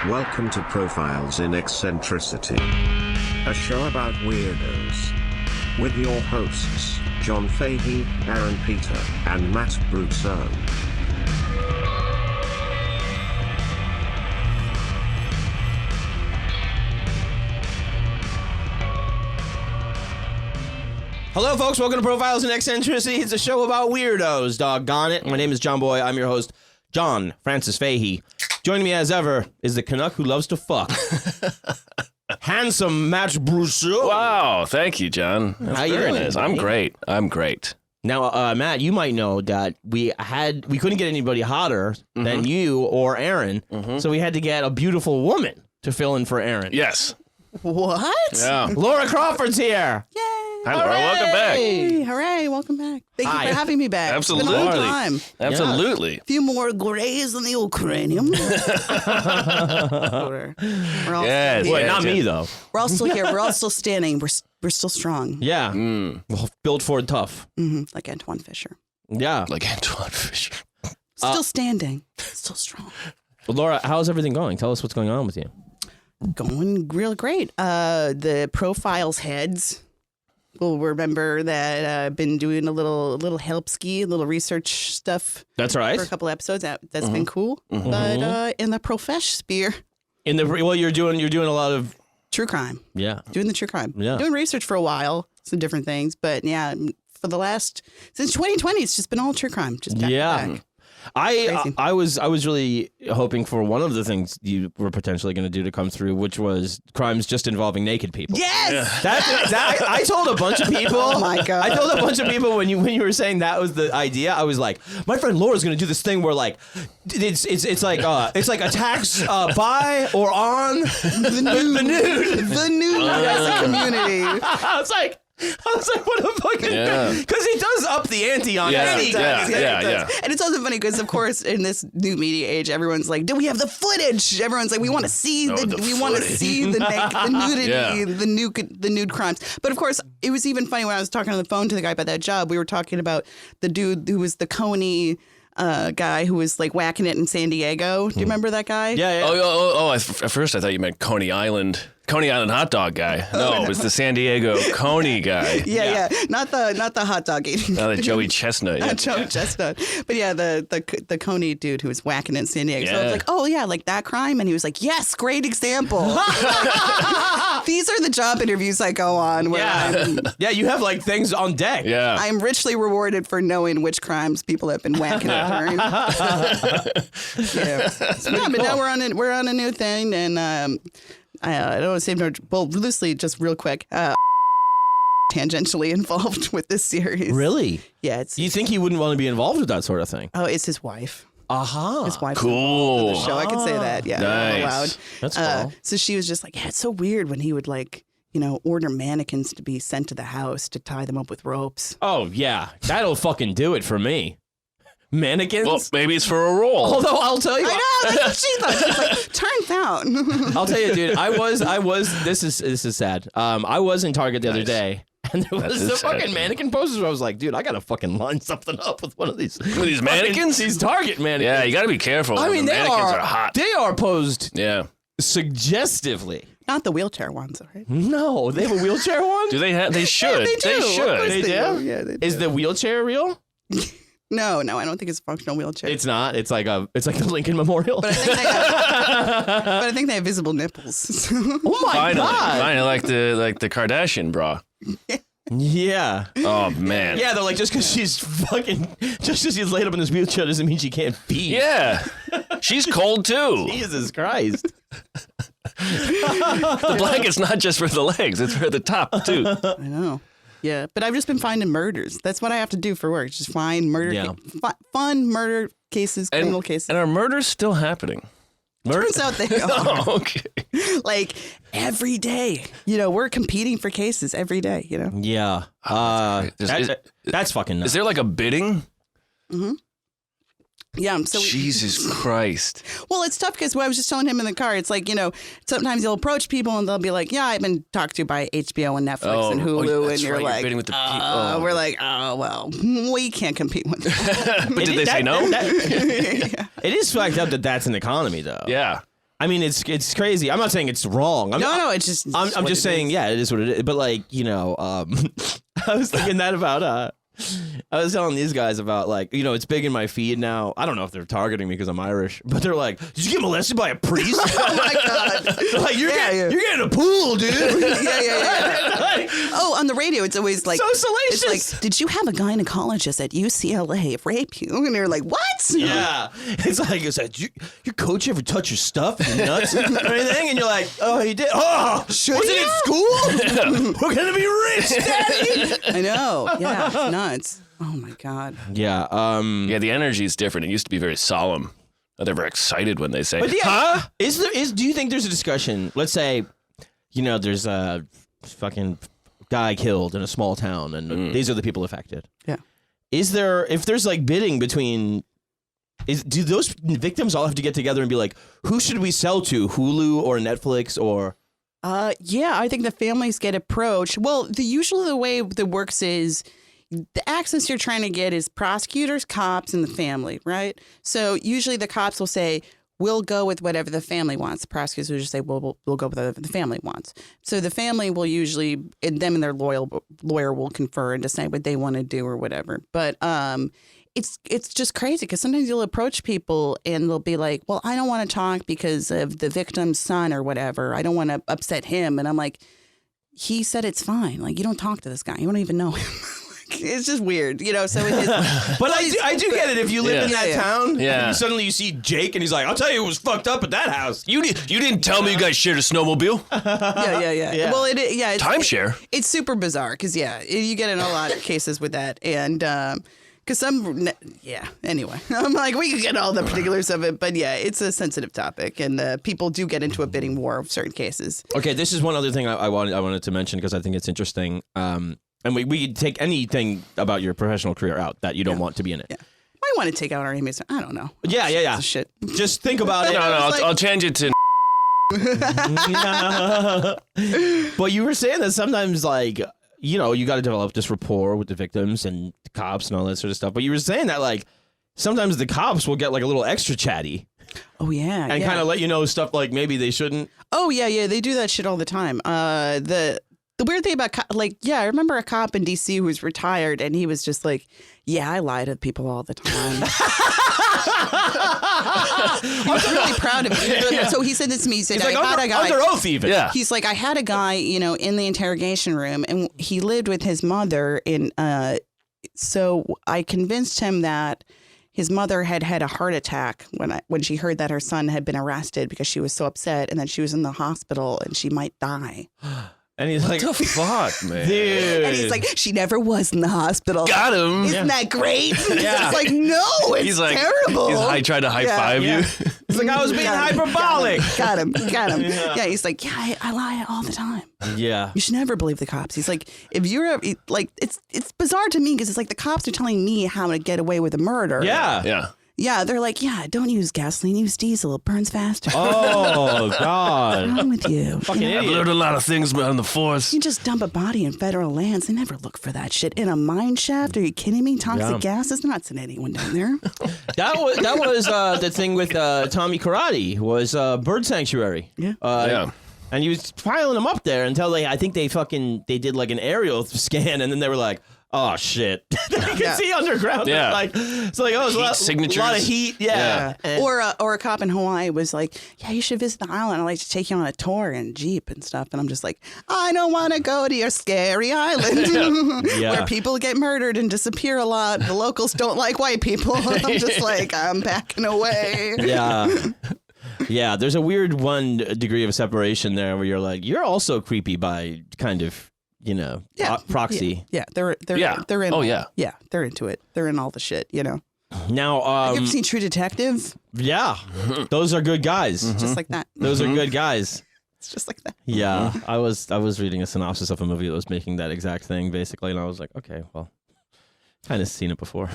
Welcome to Profiles in Eccentricity, a show about weirdos. With your hosts, John Fahey, Aaron Pita, and Matt Brousseau. Hello, folks. Welcome to Profiles in Eccentricity. It's a show about weirdos. Doggone it. My name is John Boy. I'm your host, John Francis Fahey. Joining me as ever is the Canuck who loves to fuck. Handsome Matt Brousseau. Wow, thank you, John. That's How you very doing? nice. I'm great. Now, Matt, you might know that we couldn't get anybody hotter than you or Aaron, so we had to get a beautiful woman to fill in for Aaron. Yes. What? Yeah. Laura Crawford's here. Yay! Hi, Laura. Welcome back. Hey, hooray, welcome back. Thank you for having me back. Absolutely. It's been a long time. Absolutely. A few more grays in the old cranium. we're all Yes. still Wait, here. not me, though. We're all still here. We're all still standing. We're still strong. Yeah. Well, built Ford tough. Like Antoine Fisher. Yeah. Like Antoine Fisher. Still standing. Still strong. Well, Laura, how's everything going? Tell us what's going on with you. Going real great. The Profiles heads will remember that I've been doing a little help ski, a little research stuff That's right. for a couple episodes. That's been cool. But in the profesh sphere, You're doing a lot of true crime. yeah. Doing the true crime. Yeah. Doing research for a while, some different things. But yeah, since 2020, it's just been all true crime. Just back to back. Crazy. I was really hoping for one of the things you were potentially going to do to come through, which was crimes just involving naked people. Yes! I told a bunch of people. Oh my God. I told a bunch of people when you were saying that was the idea. I was like, my friend Laura's going to do this thing where like it's like attacks by or on The nude as a community. I was like, what a fucking thing. Because he does up the ante on any Does. Yeah. It does. And it's also funny because, of course, in this new media age, everyone's like, "Do we have the footage?" Everyone's like, "We want to see the nudity, the nude crimes." But of course, it was even funny when I was talking on the phone to the guy about that job. We were talking about the dude who was the Coney guy who was like whacking it in San Diego. Do you remember that guy? Yeah. Oh, at first I thought you meant Coney Island hot dog guy. No, it was the San Diego Coney guy. Yeah. Not the hot dog eating. Not the Joey Chestnut. Not Joey Chestnut. But yeah, the Coney dude who was whacking it in San Diego. So I was Yeah. like, oh yeah, like that crime? And he was like, yes, great example. These are the job interviews I go on where Yeah, you have like things on deck. Yeah. I'm richly rewarded for knowing which crimes people have been whacking it during. But now we're on a new thing, and I don't want to say loosely, just real quick. Tangentially involved with this series. Really? Yeah, it's You think he wouldn't want to be involved with that sort of thing? it's his wife. Aha. His wife. Cool. The show. I can say that. Yeah. Nice. Out loud. That's cool. So she was just like, yeah, it's so weird when he would like, order mannequins to be sent to the house to tie them up with ropes. Oh, yeah. That'll fucking do it for me. Mannequins? Well, maybe it's for a role. Although I'll tell you. I know. That's what she thought. She was like, turns out. I'll tell you, dude. I was. This is sad. I was in Target the other day, and there was the fucking mannequin posters where I was like, dude, I gotta fucking line something up with one of these. With these mannequins? These Target mannequins. Yeah, you got to be careful. I mean, the they mannequins are hot. They are posed Yeah. suggestively. Not the wheelchair ones, all right? No, they have a wheelchair one. Do they have? They should. they do. They Of should. course They do? Yeah, they do. Is the wheelchair real? No, I don't think it's a functional wheelchair. It's not. It's like the Lincoln Memorial. But I think they have visible nipples. Oh my god! Finally, like the Kardashian bra. Yeah. Oh man. Yeah, they're like, just because she's laid up in this wheelchair doesn't mean she can't pee. Yeah. She's cold too. Jesus Christ. The blanket's not just for the legs; it's for the top too. I know. Yeah, but I've just been finding murders. That's what I have to do for work. Just find murder, fun murder cases, criminal cases. And are murders still happening? Turns out they are. Oh, okay. Like every day. We're competing for cases every day. Yeah. That's fucking nuts. Is there like a bidding? Mm-hmm. Yeah. So Jesus Christ. Well, it's tough because I was just telling him in the car, it's like, sometimes you'll approach people and they'll be like, yeah, I've been talked to by HBO and Netflix and Hulu. And you're like, bidding with the we're like, oh, well, we can't compete with that. But did they say no? It is fucked up that that's an economy, though. Yeah. I mean, it's crazy. I'm not saying it's wrong. No, it's just. I'm just saying, yeah, it is what it is. But like, I was thinking that about. I was telling these guys about like, it's big in my feed now. I don't know if they're targeting me because I'm Irish, but they're like, "Did you get molested by a priest?" Oh my god! Like you're getting a pool, dude. yeah. Like, On the radio, it's always like so salacious. It's like, did you have a gynecologist at UCLA rape you? And you're like, what? Yeah, it's like, your coach ever touch your stuff and your nuts or anything? And you're like, oh, he did. Oh, was it in school? We're gonna be rich, Daddy. I know. Yeah, it's nuts. Oh my god. Yeah. Yeah, the energy is different. It used to be very solemn. Not ever excited when they say, But huh? Do you think there's a discussion? Let's say, there's a fucking guy killed in a small town, and these are the people affected. Yeah. If there's like bidding between, do those victims all have to get together and be like, who should we sell to, Hulu or Netflix or? Yeah, I think the families get approached. Well, usually the way that works is the access you're trying to get is prosecutors, cops, and the family, right? So usually the cops will say, we'll go with whatever the family wants. The prosecutors will just say, well, we'll go with whatever the family wants. So the family will usually, and them and their lawyer will confer and decide what they want to do or whatever. But it's just crazy because sometimes you'll approach people and they'll be like, well, I don't want to talk because of the victim's son or whatever. I don't want to upset him. And I'm like, he said it's fine. Like, you don't talk to this guy. You don't even know him. It's just weird, So it is. But I do get it. If you live in that town, yeah. And suddenly you see Jake, and he's like, "I'll tell you, it was fucked up at that house." You didn't tell me you guys shared a snowmobile? Yeah. Well, it's Timeshare. It's super bizarre because you get in a lot of cases with that, and because anyway, I'm like, we can get all the particulars of it, but yeah, it's a sensitive topic, and people do get into a bidding war of certain cases. Okay, this is one other thing I wanted to mention because I think it's interesting. And we could take anything about your professional career out that you don't want to be in it. Yeah. I want to take out our Amy's. I don't know. Yeah. Shit. Just think about it. No, I'll change it to. But you were saying that sometimes, like, you got to develop this rapport with the victims and the cops and all that sort of stuff. But you were saying that, like, sometimes the cops will get, like, a little extra chatty. Oh, yeah. And kind of let you know stuff like maybe they shouldn't. Oh, yeah. They do that shit all the time. The weird thing about, I remember a cop in D.C. who was retired, and he was just like, yeah, I lie to people all the time. He was really proud of it. Yeah. So he said this to me. He said, he's like, I had a guy. Under oath, even. Yeah. He's like, I had a guy, in the interrogation room, and he lived with his mother. So I convinced him that his mother had a heart attack when she heard that her son had been arrested because she was so upset, and that she was in the hospital and she might die. And he's like, what the fuck, man? Dude. And he's like, she never was in the hospital. Got him. Isn't that great? Yeah. It's like, no, it's He's like, terrible. I tried to high five you. He's like, I was being hyperbolic. Got him. Yeah, he's like, I lie all the time. Yeah. You should never believe the cops. He's like, if you're like, it's bizarre to me because it's like the cops are telling me how to get away with a murder. Yeah. Yeah. Yeah, they're like, don't use gasoline, use diesel. It burns faster. Oh, God. What's wrong with you? Fucking I've idiot. learned a lot of things on the force. You just dump a body in federal lands. They never look for that shit. In a mine shaft? Are you kidding me? Toxic gases? They're not sending anyone down there. That was the thing with Tommy Karate was bird sanctuary. Yeah. Yeah. And he was piling them up there until they did like an aerial scan, and then they were like, oh shit. You can see underground. Yeah. Like, it's like, oh, it's Signatures. a lot of heat. Yeah. And- Or a cop in Hawaii was like, yeah, you should visit the island. I'd like to take you on a tour and Jeep and stuff. And I'm just like, I don't want to go to your scary island Yeah. where people get murdered and disappear a lot. The locals don't like white people. And I'm just like, I'm backing away. Yeah. Yeah, there's a weird 1 degree of separation there where you're like, you're also creepy by kind of, proxy. Yeah, they're in. Oh, yeah. Yeah, they're into it. They're in all the shit, Now, you ever seen True Detective? yeah, those are good guys. Just like that. Those are good guys. It's just like that. Yeah, I was reading a synopsis of a movie that was making that exact thing, basically, and I was like, okay, well, kind of seen it before.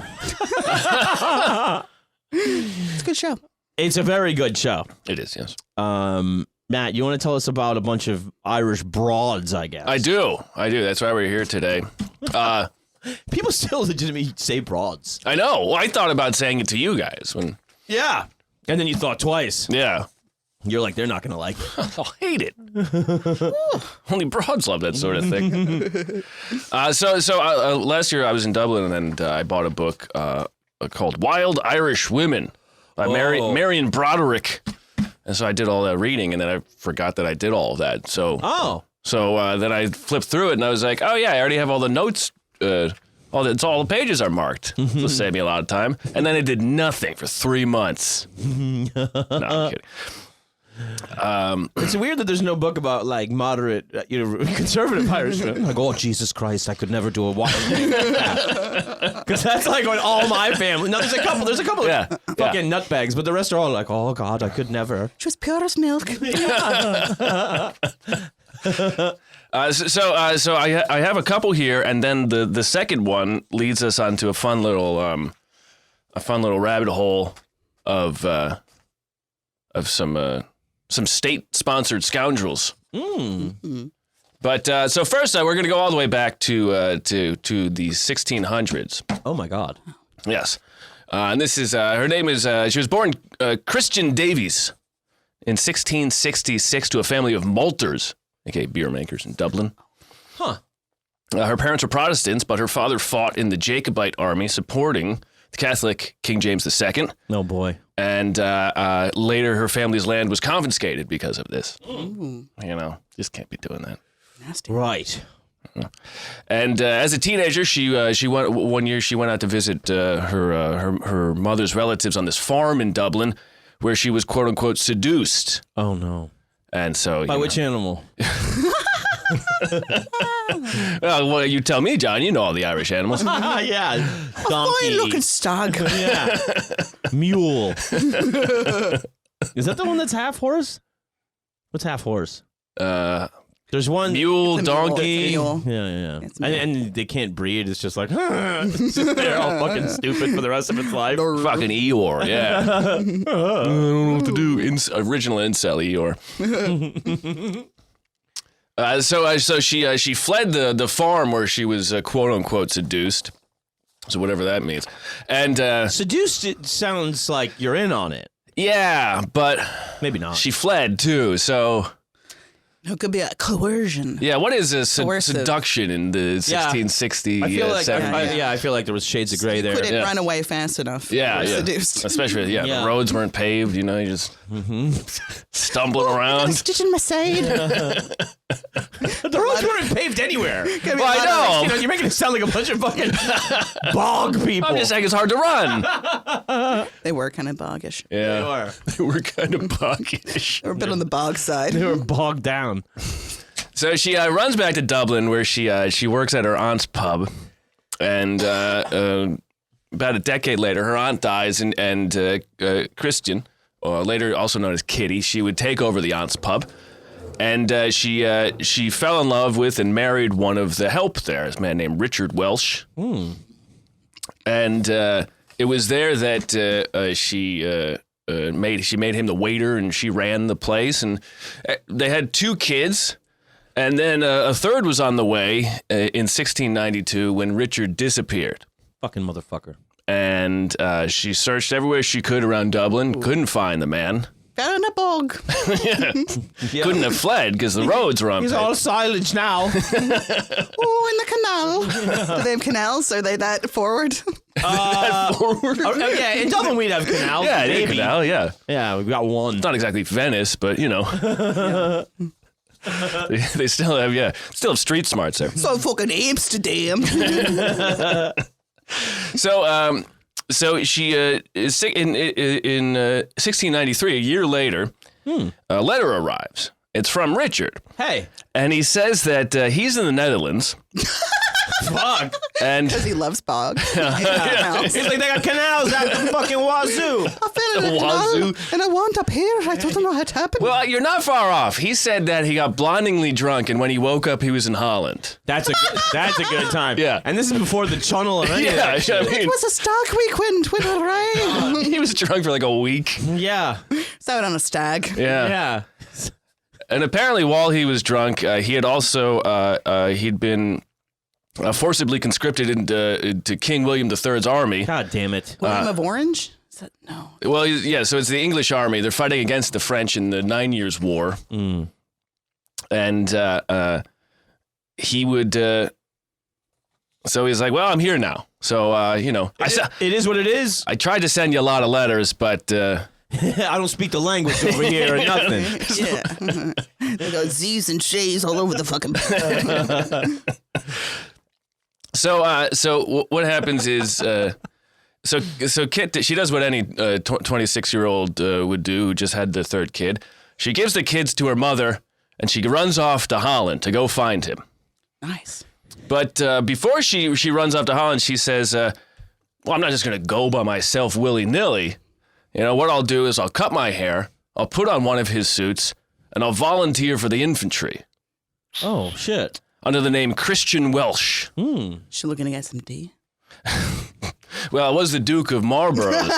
It's a good show. It's a very good show. It is, yes. Matt, you want to tell us about a bunch of Irish broads, I guess? I do. That's why we're here today. People still legitimately say broads. I know. Well, I thought about saying it to you guys when. Yeah. And then you thought twice. Yeah. You're like, they're not going to like it. I'll hate it. Only broads love that sort of thing. So last year I was in Dublin and I bought a book called Wild Irish Women by Marian Broderick. And so I did all that reading, and then I forgot that I did all of that. So then I flipped through it, and I was like, oh, yeah, I already have all the notes. All the pages are marked. So save me a lot of time. And then I did nothing for 3 months. No, I'm kidding. It's weird that there's no book about like moderate, conservative Irishmen. Like, oh Jesus Christ, I could never do a wild. Because that's like what all my family. No, there's a couple of fucking nutbags, but the rest are all like, oh God, I could never. She was pure as milk. So I have a couple here, and then the second one leads us onto a fun little rabbit hole of some state-sponsored scoundrels. But so first, we're going to go all the way back to the 1600s. Oh my God! Yes, and this is her name is she was born Christian Davies in 1666 to a family of malters, aka beer makers in Dublin. Huh. Her parents were Protestants, but her father fought in the Jacobite army supporting the Catholic King James II. Oh boy. And later her family's land was confiscated because of this. You know, just can't be doing that. Nasty. Right. And as a teenager, she went one year. She went out to visit her mother's relatives on this farm in Dublin, where she was quote unquote seduced. Oh no! And so by which animal? Well, you tell me, John. You know all the Irish animals. Yeah, donkey. Fine-looking stag. Yeah, mule. Is that the one that's half horse? What's half horse? There's one mule, donkey. Mule. Yeah. And they can't breed. It's just like it's just, they're all fucking stupid for the rest of its life. Fucking Eeyore, yeah. I don't know what to do. Original incel Eeyore. So she fled the farm where she was quote unquote seduced. So whatever that means. And seduced, it sounds like you're in on it. Yeah, but maybe not. She fled too, so it could be a coercion. Yeah, what is a seduction in the 1660? I feel like I feel like there was shades of gray there. Couldn't run away fast enough. Yeah. Seduced. Especially the roads weren't paved. You know, you just stumbling around. A stitch in my side. The roads weren't paved anywhere. Well, I know. You're making it sound like a bunch of fucking bog people. I'm just saying it's hard to run. They were kind of boggish. Yeah, they were kind of boggish. They were a bit on the bog side. They were bogged down. So she runs back to Dublin, where she works at her aunt's pub, and about a decade later, her aunt dies, and Christian, or later also known as Kitty, she would take over the aunt's pub, and she fell in love with and married one of the help there, a man named Richard Welsh, and it was there that she made him the waiter, and she ran the place, and they had 2 kids, and then a third was on the way in 1692 when Richard disappeared. Fucking motherfucker. And she searched everywhere she could around Dublin, couldn't find the man. Found in a bog. Yeah. Couldn't have fled because the roads were unpaved. He's all silage now. Oh, in the canal. Do they have canals? Are they that forward? That forward? Yeah, in Dublin we'd have canals. Yeah, they have a canal, yeah. Yeah, we've got one. It's not exactly Venice, but, you know. They still have street smarts there. So fucking Amsterdam. So she is in 1693, a year later, a letter arrives. It's from Richard. Hey. And he says that he's in the Netherlands. Fuck. And because he loves bog. He's like, they got canals out the fucking wazoo. I fell in a canal and I wound up here. I don't know how it happened. Well, you're not far off. He said that he got blindingly drunk, and when he woke up, he was in Holland. That's a good time. Yeah. And this is before the channel and any of that shit. I mean, it was a stark weekend with a rain. He was drunk for like a week. Yeah. It's out on a stag. Yeah. And apparently, while he was drunk, he had also he'd been forcibly conscripted into King William III's army. God damn it. William of Orange? No. Well, yeah, so it's the English army. They're fighting against the French in the 9 Years' War. And he would... so he's like, well, I'm here now. So, it is what it is. I tried to send you a lot of letters, but... I don't speak the language over here or nothing. Yeah. They got Z's and J's all over the fucking So what happens is... So Kit, she does what any 26-year-old would do who just had the third kid. She gives the kids to her mother, and she runs off to Holland to go find him. Nice. But before she runs off to Holland, she says, well, I'm not just going to go by myself willy-nilly. You know, what I'll do is I'll cut my hair, I'll put on one of his suits, and I'll volunteer for the infantry. Oh, shit. Under the name Christian Welsh. She looking to get some D? Well, it was the Duke of Marlborough,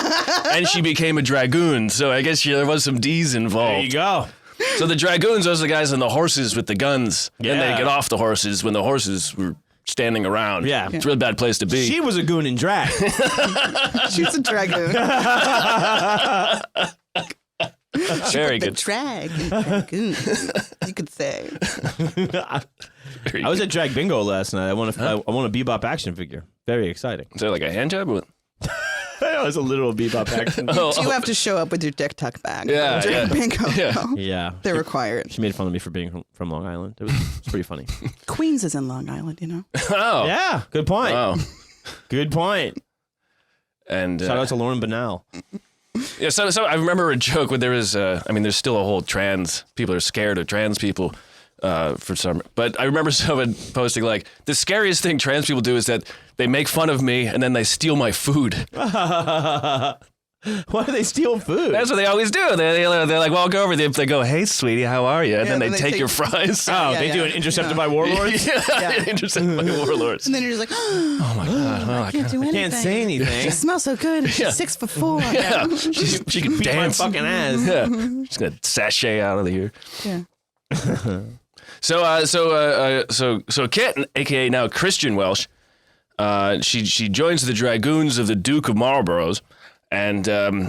and she became a dragoon, so I guess there was some D's involved. There you go. So the dragoons, those are the guys on the horses with the guns, and they Yeah. get off the horses when the horses were standing around. Yeah. It's a real bad place to be. She was a goon in drag. She's a dragoon. Very The good. dragoon, you could say. Very I was good. at Drag Bingo last night. I won a Bebop action figure. Very exciting. Is that like a hand job? It was a literal Bebop action figure. You have to show up with your dick tucked back. Yeah, During yeah. bingo. Yeah. Yeah. They're required. She made fun of me for being from Long Island. It was pretty funny. Queens is in Long Island, you know. Oh. Yeah. Good point. Wow. Good point. And Shout out to Lauren Banal. yeah, so I remember a joke when there was, there's still a whole trans, people are scared of trans people for some, but I remember someone posting like, the scariest thing trans people do is that they make fun of me and then they steal my food. Why do they steal food? That's what they always do. They're like, well, I'll go over there. They go, hey, sweetie, how are you? And Yeah, then they then they take your take- fries. Oh, Yeah, they do yeah. an intercepted by warlords? Yeah, interesting. Like warlords. And then you're just like, Oh my God. Well, I can't do anything. Can't say anything. She smells so good. She's Yeah. 6'4". Yeah, she can Beat my dance. fucking ass. Yeah, she's gonna sashay out of here. Yeah. So Kit, aka now Christian Welsh, she joins the dragoons of the Duke of Marlborough's, and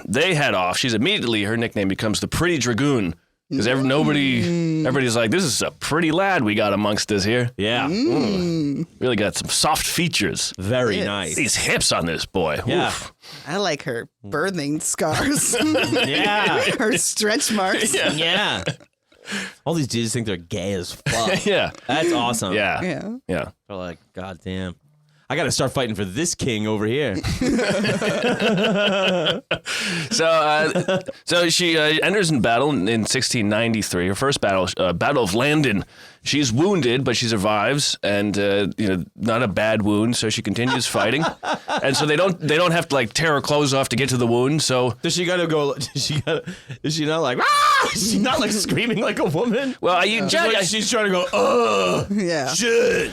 they head off. Her nickname becomes the Pretty Dragoon because everybody's like, this is a pretty lad we got amongst us here. Yeah. Really got some soft features. Very Yes. nice. These hips on this boy. Yeah. Oof. I like her birthing scars. Yeah. Her stretch marks. Yeah. All these dudes think they're gay as fuck. Yeah. That's awesome. Yeah. Yeah. Yeah. They're like, God damn. I got to start fighting for this king over here. So she enters in battle in 1693. Her first battle, Battle of Landen. She's wounded, but she survives, and not a bad wound. So she continues fighting, and so they don't have to like tear her clothes off to get to the wound. So Does she got to go? Is she not like, ah? Is she not like screaming like a woman? well, She's trying to go, ugh, Yeah. shit.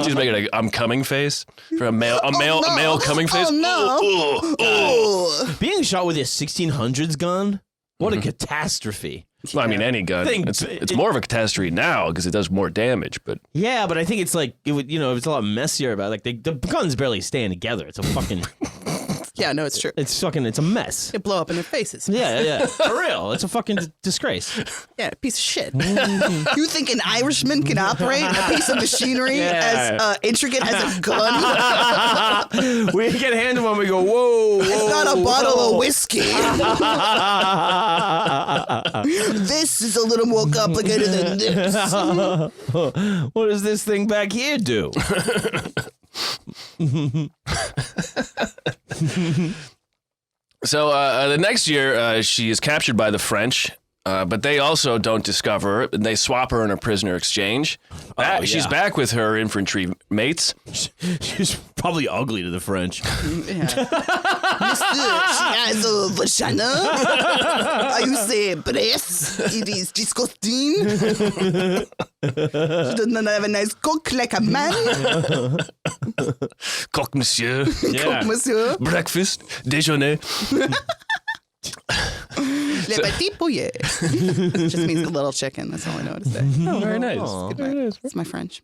she's making a "I'm coming" face for a male coming face. Oh, no. Being shot with a 1600s gun? What a catastrophe. Well, I mean, any gun. It's more of a catastrophe now because it does more damage. But Yeah, but I think it's like, it would, it's a lot messier about it. Like the guns barely staying together. It's a fucking, Yeah, no, it's true. it's a mess. It blow up in their faces. Yeah. For real. It's a fucking disgrace. Yeah, piece of shit. You think an Irishman can operate a piece of machinery Yeah. as intricate as a gun? We get handed one, we go, whoa, whoa. It's not a bottle whoa. of whiskey. This is a little more complicated than this. What does this thing back here do? so the next year, she is captured by the French. But they also don't discover her. They swap her in a prisoner exchange. She's back with her infantry mates. She's probably ugly to the French. Mister, she has a vagina. Are you saying breast? It is disgusting. She does not have a nice cock like a man. Coq monsieur. Yeah. Monsieur. Breakfast. Déjeuner. Le petit poulet. Just means the little chicken. That's all I know how to say. Oh, very nice. Aw. Very nice. It's my French.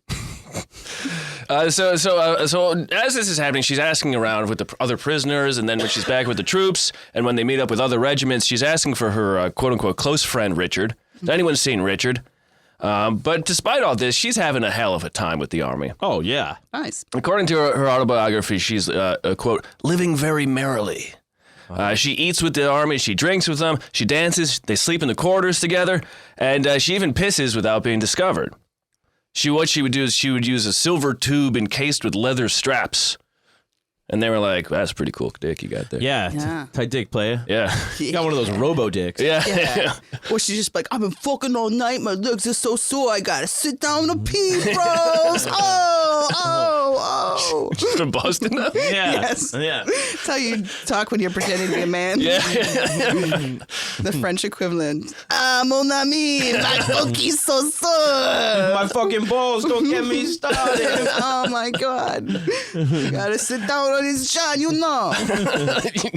So as this is happening, she's asking around with the other prisoners, and then when she's back with the troops, and when they meet up with other regiments, she's asking for her quote-unquote close friend, Richard. Has anyone seen Richard? But despite all this, she's having a hell of a time with the army. Oh, yeah. Nice. According to her autobiography, she's, quote, living very merrily. She eats with the army, she drinks with them, she dances, they sleep in the quarters together, and she even pisses without being discovered. What she would do is she would use a silver tube encased with leather straps. And they were like, that's a pretty cool dick you got there. Yeah. Tight dick player. Yeah. You got one of those robo dicks. Yeah. Or she's just like, I've been fucking all night. My legs are so sore. I gotta sit down and pee, bros. Oh. Just been busting up. Yeah. Yes. Yeah. That's how you talk when you're pretending to be a man. Yeah. The French equivalent. Ah, mon ami, my monkey's so sore. My fucking balls don't get me started. Oh my God. You gotta sit down on his John, you know.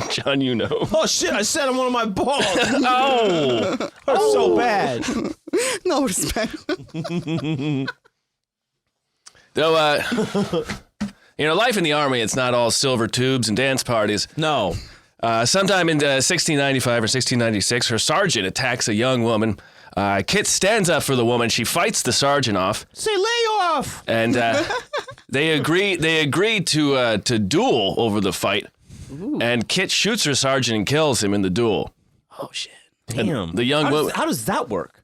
John, you know. Oh, shit. I sat on one of my balls. Oh. Hurts so bad. No respect. Though, life in the army, it's not all silver tubes and dance parties. No. Sometime in 1695 or 1696, her sergeant attacks a young woman. Kit stands up for the woman. She fights the sergeant off. Say lay off. And they agree to duel over the fight. Ooh. And Kit shoots her sergeant and kills him in the duel. Oh, shit. Damn. The young woman. How does that work?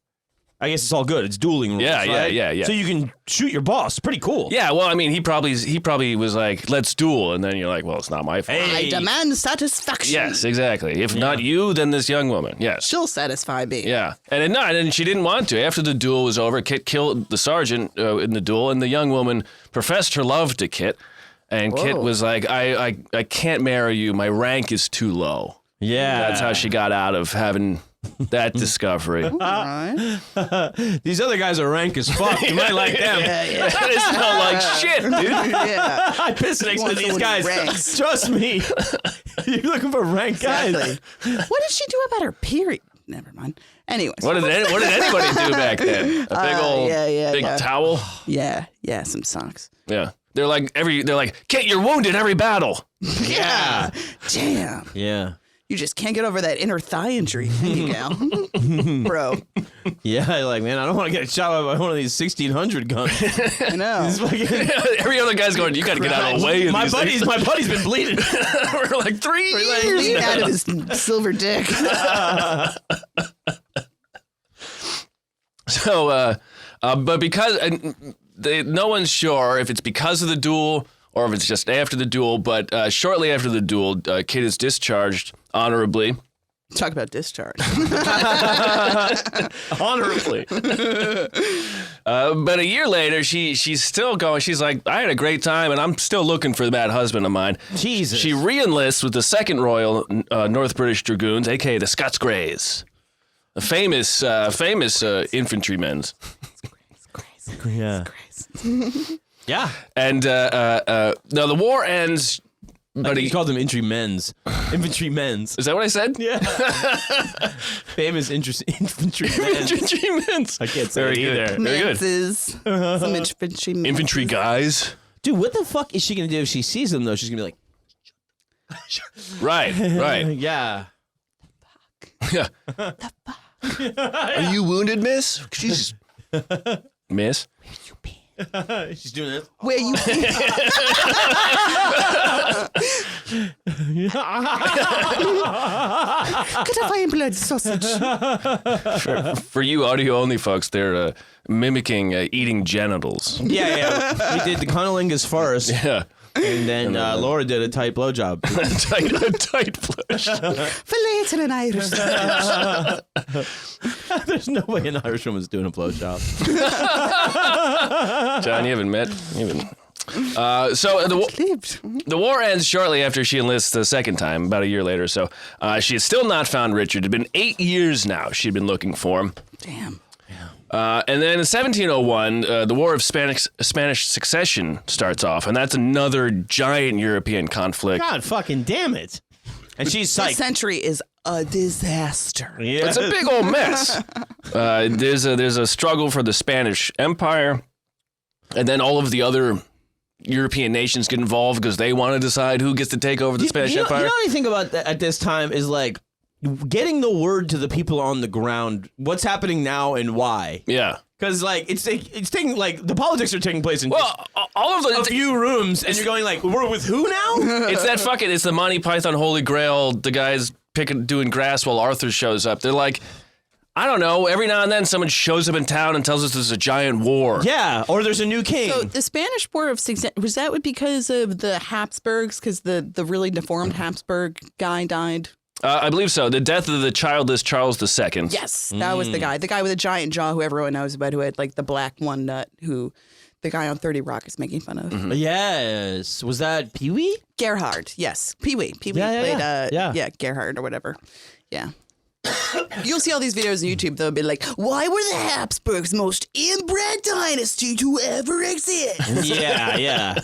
I guess it's all good. It's dueling rules, Yeah, right? yeah. So you can shoot your boss. Pretty cool. Yeah, well, I mean, he probably was like, let's duel. And then you're like, well, it's not my fault. I demand satisfaction. Yes, exactly. If not you, then this young woman. Yes. She'll satisfy me. Yeah. And she didn't want to. After the duel was over, Kit killed the sergeant in the duel, and the young woman professed her love to Kit. And Whoa. Kit was like, I can't marry you. My rank is too low. Yeah. That's how she got out of having that discovery. All right. These other guys are rank as fuck. You might like them. Yeah. That is not like shit, dude. Yeah. I piss next to want these someone guys. who ranks. Trust me. You're looking for rank guys. Exactly. What did she do about her period? Never mind. Anyways. What did anybody do back then? A big old big towel? Yeah. Some socks. Yeah. They're like, Kit, you're wounded every battle. Yeah. Damn. Yeah. You just can't get over that inner thigh injury. Thank you, gal. Bro. Yeah, like, man, I don't want to get shot by one of these 1600 guns. I know. This fucking- Every other guy's going, you got to get out of the way. my buddy's been bleeding. We're like 3 years. Bleeding out of his silver dick. So, but because no one's sure if it's because of the duel or if it's just after the duel, but shortly after the duel, Kit is discharged honorably. Talk about discharge. Honorably. But a year later, she's still going. She's like, I had a great time, and I'm still looking for that husband of mine. Jesus. She re-enlists with the 2nd Royal North British Dragoons, a.k.a. the Scots Greys. The famous infantrymen. Yeah. Yeah. And now the war ends. But He called them infantry men's. Is that what I said? Yeah. Famous infantry men's. Infantrymen. I can't say it either. Very good. Manses. Some infantry men. Infantry guys. Dude, what the fuck is she going to do if she sees them, though? She's going to be Right. like, yeah. Yeah. Are you wounded, miss? She's miss. She's doing this. Where you Could I find blood sausage? For you audio-only folks, they're mimicking eating genitals. Yeah. We did the cunnilingus first, Yeah. and then Laura did a tight blowjob. tight flesh. For later in Irish. There's no way an Irish woman's doing a blowjob. John, you haven't met. So the war ends shortly after she enlists the 2nd time, about a year later or so. She has still not found Richard. It had been 8 years now she'd been looking for him. Damn. And then in 1701, the War of Spanish Succession starts off, and that's another giant European conflict. God fucking damn it. And she's This psyched. century is a disaster. Yeah. It's a big old mess. There's a struggle for the Spanish Empire, and then all of the other European nations get involved because they want to decide who gets to take over the Spanish Empire. You know what I think about at this time is like getting the word to the people on the ground. What's happening now and why? Yeah. Because like it's taking like the politics are taking place in all of a few rooms, and you're going like, we're with who now? It's the Monty Python Holy Grail. The guys doing grass while Arthur shows up. They're like, I don't know. Every now and then, someone shows up in town and tells us there's a giant war. Yeah, or there's a new king. So the Spanish War of was that because of the Habsburgs? Because the really deformed Habsburg guy died. I believe so. The death of the childless Charles II. Yes, that was the guy with a giant jaw who everyone knows about, who had like the black one nut, who the guy on 30 Rock is making fun of. Mm-hmm. Yes. Was that Pee-wee? Gerhard, yes. Pee-wee. Pee-wee played Gerhard or whatever. Yeah. You'll see all these videos on YouTube. They'll be like, why were the Habsburgs most inbred dynasty to ever exist? Yeah.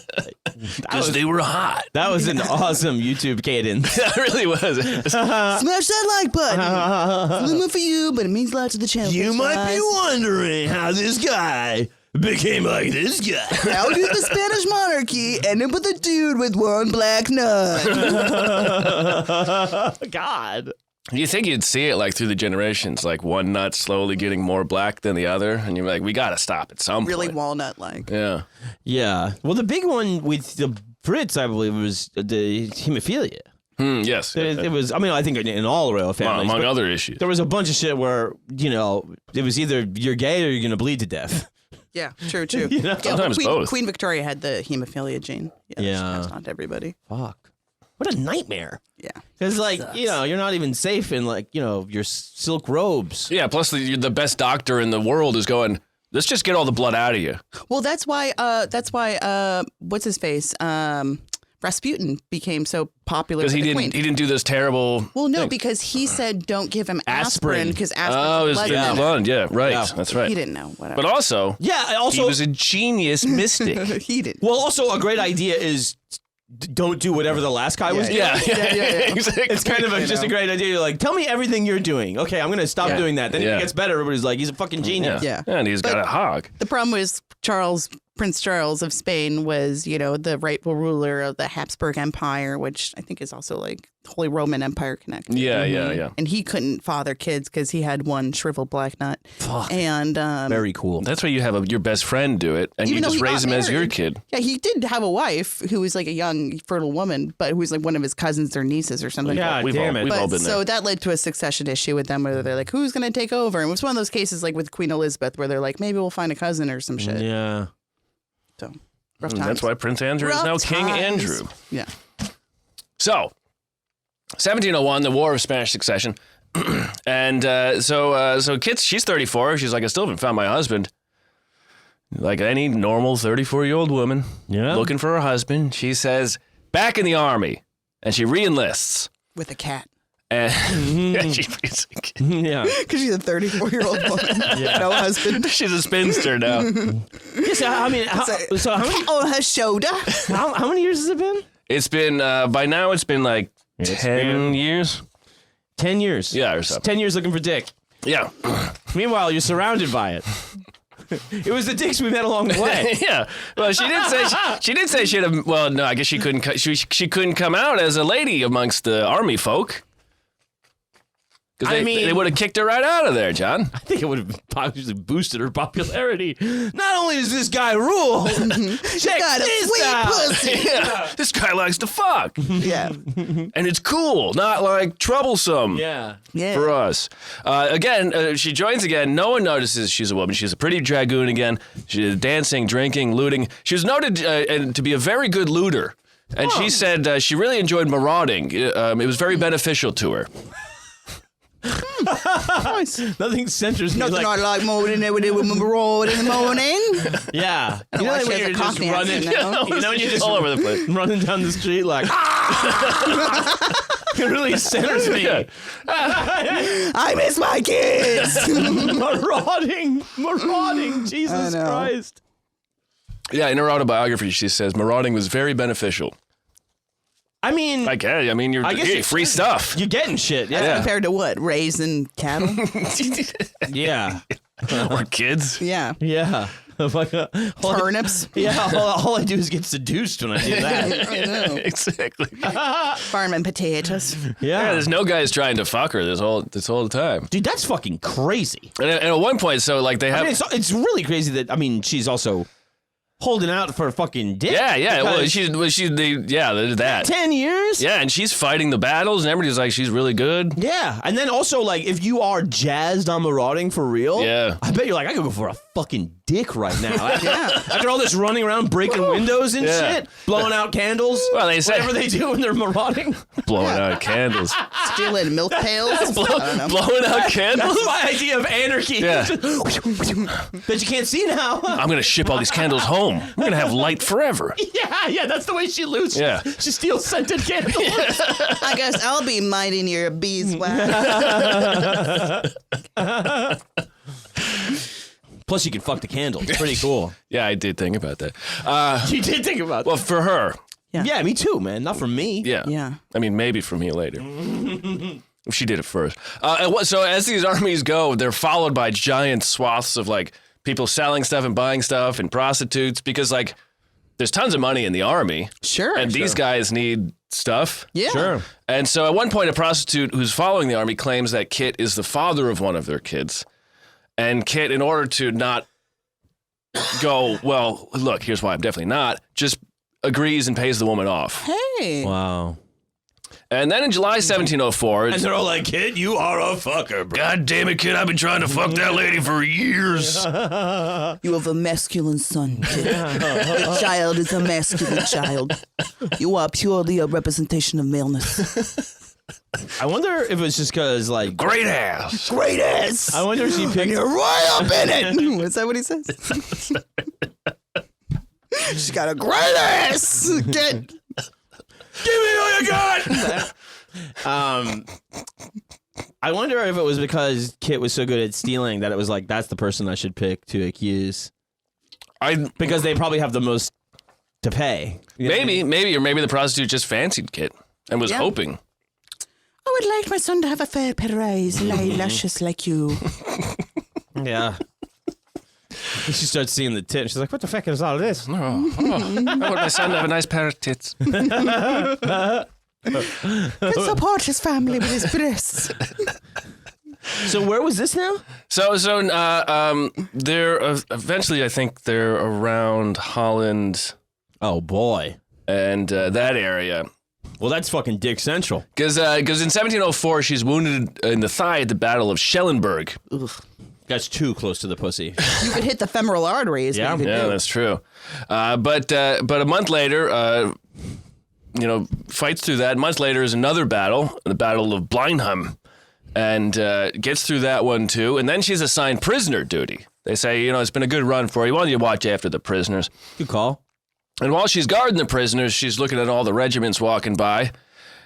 Because they were hot. That was an awesome YouTube cadence. That really was. Smash that like button. It's a little more for you, but it means a lot to the channel. You might be wondering how this guy became like this guy. How did the Spanish monarchy end up with a dude with one black nut? God. You think you'd see it like through the generations, like one nut slowly getting more black than the other, and you're like, we got to stop at some Really point. walnut-like. Yeah. Yeah. Well, the big one with the Brits, I believe, was the hemophilia. Yes. It was, I mean, I think in all royal families. Among other issues. There was a bunch of shit where, you know, it was either you're gay or you're going to bleed to death. Yeah, true. You know? Sometimes both. Queen Victoria had the hemophilia gene. Yeah. She passed on to everybody. Fuck. What a nightmare. Yeah. Because, like, you know, you're not even safe in, like, you know, your silk robes. Yeah, plus the best doctor in the world is going, let's just get all the blood out of you. Well, that's why what's his face? Rasputin became so popular Because with he the Queen. didn't do this terrible. Well, no, thing. because he said don't give him Aspirin. aspirin because aspirin. Oh, it's blood. blood. Yeah, right. Yeah. That's right. He didn't know. Whatever. But also, Yeah, also, he was a genius mystic. he didn't. well, also a great idea is don't do whatever the last guy was doing. Yeah. Exactly. It's kind of just know. a great idea. You're like, tell me everything you're doing. Okay, I'm going to stop doing that. Then Yeah. it gets better. Everybody's like, he's a fucking genius. Yeah. Yeah. And he's got a hog. The problem was Prince Charles of Spain was, you know, the rightful ruler of the Habsburg Empire, which I think is also like Holy Roman Empire connected. Yeah. And he couldn't father kids because he had one shriveled black nut. Fuck. And Very cool. That's why you have your best friend do it, and Even you though just he raise got him as your married. kid. yeah, he did have a wife who was like a young, fertile woman, but who was like one of his cousins or nieces or something. God We've damn all, it. we've all But been there. so that led to a succession issue with them where they're like, who's going to take over? And it was one of those cases like with Queen Elizabeth where they're like, maybe we'll find a cousin or some shit. Yeah. So rough And times. that's why Prince Andrew is Rough now King times. Andrew. Yeah. So, 1701, the War of Spanish Succession. And so Kit, she's 34. She's like, I still haven't found my husband. Like any normal 34-year-old woman looking for her husband, she says, back in the army. And she re-enlists. With a cat. And she Yeah. Because she's a 34-year-old woman. No husband. she's a spinster now. Yes, I mean, how many, On her shoulder. how many years has it been? It's been, by now it's been like 10 been- years. 10 years. Yeah, or so. 10 years looking for dick. Yeah. Meanwhile, you're surrounded by it. It was the dicks we met along the way. Yeah. Well, she did say she'd have. Well, no, I guess she couldn't. She couldn't come out as a lady amongst the army folk. Because they would have kicked her right out of there, John. I think it would have obviously boosted her popularity. Not only does this guy rule, check got a this sweet out. pussy. Yeah. This guy likes to fuck, Yeah. and it's cool, not like troublesome. Yeah. Yeah. For us. Again, she joins again. No one notices she's a woman. She's a pretty dragoon again. She's dancing, drinking, looting. She was noted to be a very good looter. And she said she really enjoyed marauding. It was very beneficial to her. Nice. Nothing centers me Nothing like, I like more than it would do with my road in the morning. yeah. You know, like like when she has you're a just Cockney running, accent now. you know, when you're just all over the place. running down the street like, it really centers me. Yeah. I miss my kids. marauding, Jesus know. Christ. Yeah, in her autobiography, she says marauding was very beneficial. I mean, Like, hey, I mean, I guess hey, you- free stuff. you're getting shit. Yeah. Compared to what? Raising cattle? Yeah. Or kids. Yeah. Yeah. Turnips. Yeah, all I do is get seduced when I do that. I know. Exactly. Farming potatoes. Yeah, there's no guys trying to fuck her this whole time. Dude, that's fucking crazy. And at one point, so like they have. I mean, it's really crazy that she's also holding out for a fucking dick. Yeah. Well, because there's that. 10 years. Yeah, and she's fighting the battles, and everybody's like, she's really good. Yeah, and then also like if you are jazzed on marauding for real, Yeah. I bet you're like I could go for a fucking dick right now. After all this running around breaking windows and shit, blowing out candles. Well, they say whatever they do when they're marauding, blowing out candles, Stealing milk pails. I don't know. blowing out candles. that's my idea of anarchy. Yeah. That you can't see now. I'm gonna ship all these candles home. We're gonna have light forever. Yeah, that's the way she loses. Yeah. She steals scented candles. I guess I'll be minding your beeswax. Plus, you can fuck the candles. Pretty cool. Yeah, I did think about that. You did think about that. Well, for her, Yeah, me too, man. Not for me. yeah. Yeah. I mean, maybe for me later. She did it first. So as these armies go, they're followed by giant swaths of like people selling stuff and buying stuff and prostitutes because like there's tons of money in the army. Sure. And these guys need stuff. Yeah. Sure. And so at one point, a prostitute who's following the army claims that Kit is the father of one of their kids. And Kit, in order to not go, well, look, here's why I'm definitely not, just agrees and pays the woman off. Hey. Wow. And then in July 1704... And they're all like, kid, you are a fucker, bro. God damn it, kid, I've been trying to fuck that lady for years. You have a masculine son. The child is a masculine child. You are purely a representation of maleness. I wonder if it was just because, like... Great ass. Great ass. I wonder if she picked... You're right up in it. Is that what he says? She's got a great ass. Give me all you got! I wonder if it was because Kit was so good at stealing that it was like, that's the person I should pick to accuse. Because they probably have the most to pay. Maybe the prostitute just fancied Kit and was hoping. I would like my son to have a fair pair of eyes, luscious like you. Yeah. She starts seeing the tit, and she's like, what the fuck is all this? I want my son to have a nice pair of tits. Can support his family with his breasts. So where was this now? So they're eventually, I think they're around Holland. Oh, boy. And that area. Well, that's fucking Dick Central. Because in 1704, she's wounded in the thigh at the Battle of Schellenberg. Ugh. That's too close to the pussy. You could hit the femoral arteries. Yeah. Yeah, that's true. But a month later, fights through that. Months later is another battle, the Battle of Blindheim, and gets through that one too. And then she's assigned prisoner duty. They say, it's been a good run for you. Why don't you watch after the prisoners? Good call. And while she's guarding the prisoners, she's looking at all the regiments walking by,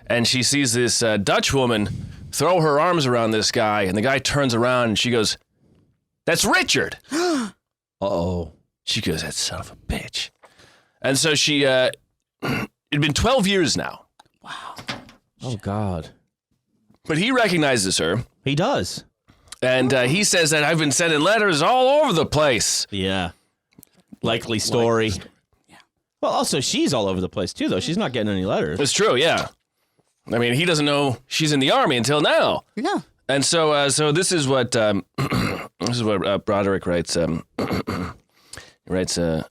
and she sees this Dutch woman throw her arms around this guy, and the guy turns around and she goes, "That's Richard." Uh-oh. She goes, "That son of a bitch." And so she, it'd been 12 years now. Wow. Oh, God. But he recognizes her. He does. And he says that I've been sending letters all over the place. Yeah. Likely story. Yeah. Well, also, she's all over the place, too, though. She's not getting any letters. It's true, yeah. I mean, he doesn't know she's in the army until now. Yeah. And so this is what Broderick writes. He writes. So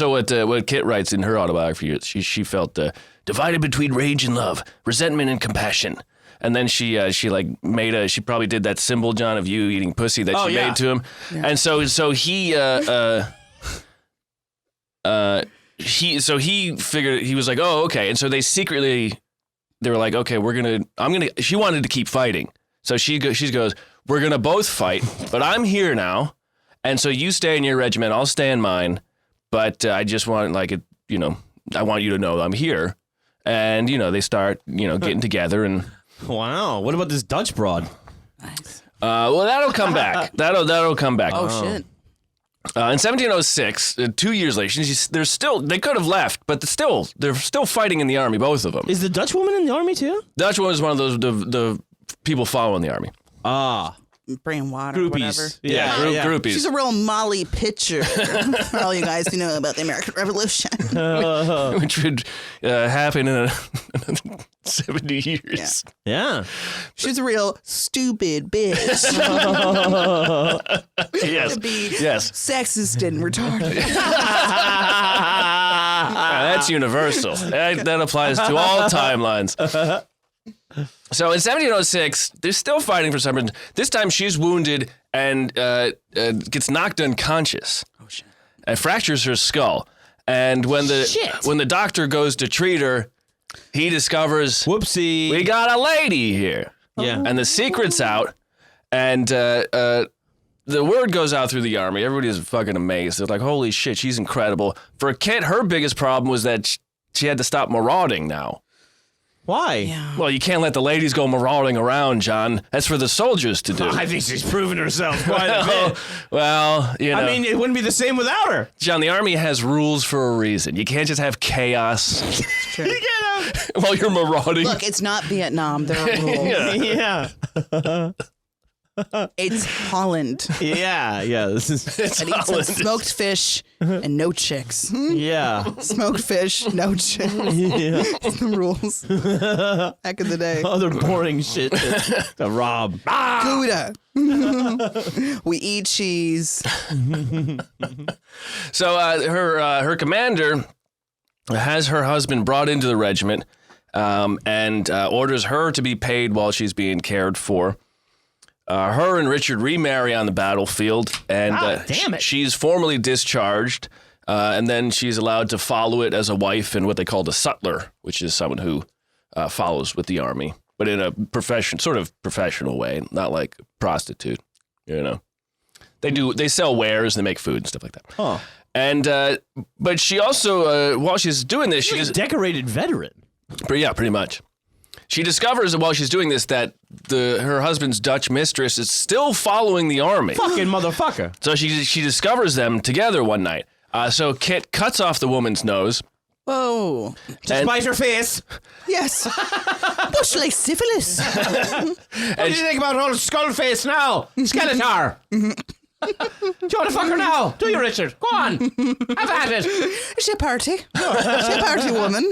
what Kit writes in her autobiography, she felt divided between rage and love, resentment and compassion. And then she probably did that symbol, John, of you eating pussy that she made to him. Yeah. And so he figured, he was like, oh, okay. And so they were like, okay, she wanted to keep fighting. So she goes, we're going to both fight, but I'm here now. And so you stay in your regiment, I'll stay in mine. But I just want I want you to know I'm here. And, they start, getting together and. Wow. What about this Dutch broad? Nice. Well, that'll come back. That'll come back. Oh, shit. In 1706, 2 years later, they could have left, but they're still fighting in the army, both of them. Is the Dutch woman in the army too? Dutch woman is one of those the people following the army. Ah. bringing water or whatever. Groupies. Yeah, groupies. She's a real Molly Pitcher for all you guys who know about the American Revolution. Which would happen in 70 years. Yeah. She's a real stupid bitch. Yes. To be Yes. sexist and retarded. That's universal. That applies to all timelines. So in 1706, they're still fighting for some reason. This time she's wounded and gets knocked unconscious. Oh, shit. And fractures her skull. And when the doctor goes to treat her, he discovers, Whoopsie. we got a lady here. Yeah. And the secret's out. And the word goes out through the army. Everybody's fucking amazed. They're like, holy shit, she's incredible. For Kit, her biggest problem was that she had to stop marauding now. Why? Yeah. Well, you can't let the ladies go marauding around, John. That's for the soldiers to do. I think she's proven herself quite a bit. Well, you know. I mean, it wouldn't be the same without her. John, the army has rules for a reason. You can't just have chaos while you're marauding. Look, it's not Vietnam. There are rules. Yeah. It's Holland. Yeah. This is. It's It eats Holland. smoked fish and no chicks. Yeah. Smoked fish, no chicks. Yeah. The rules. Back in the day. Other boring shit to rob. Gouda. We eat cheese. So her commander has her husband brought into the regiment and orders her to be paid while she's being cared for. Her and Richard remarry on the battlefield, and damn it. she's formally discharged, and then she's allowed to follow it as a wife and what they call a sutler, which is someone who follows with the army, but in a professional way, not like a prostitute. You know, they sell wares, they make food and stuff like that. Huh. And but she also, while she's doing this, She's a decorated veteran. yeah, pretty much. She discovers that while she's doing this that her husband's Dutch mistress is still following the army. Fucking motherfucker. So she discovers them together one night. So Kit cuts off the woman's nose. Whoa. Despite her face. Yes. Much like syphilis. What do you think about old skull face now? Skeletor. Do you want to fuck her now? Do you, Richard? Go on. Have at it. Is she a party? Is she a party woman?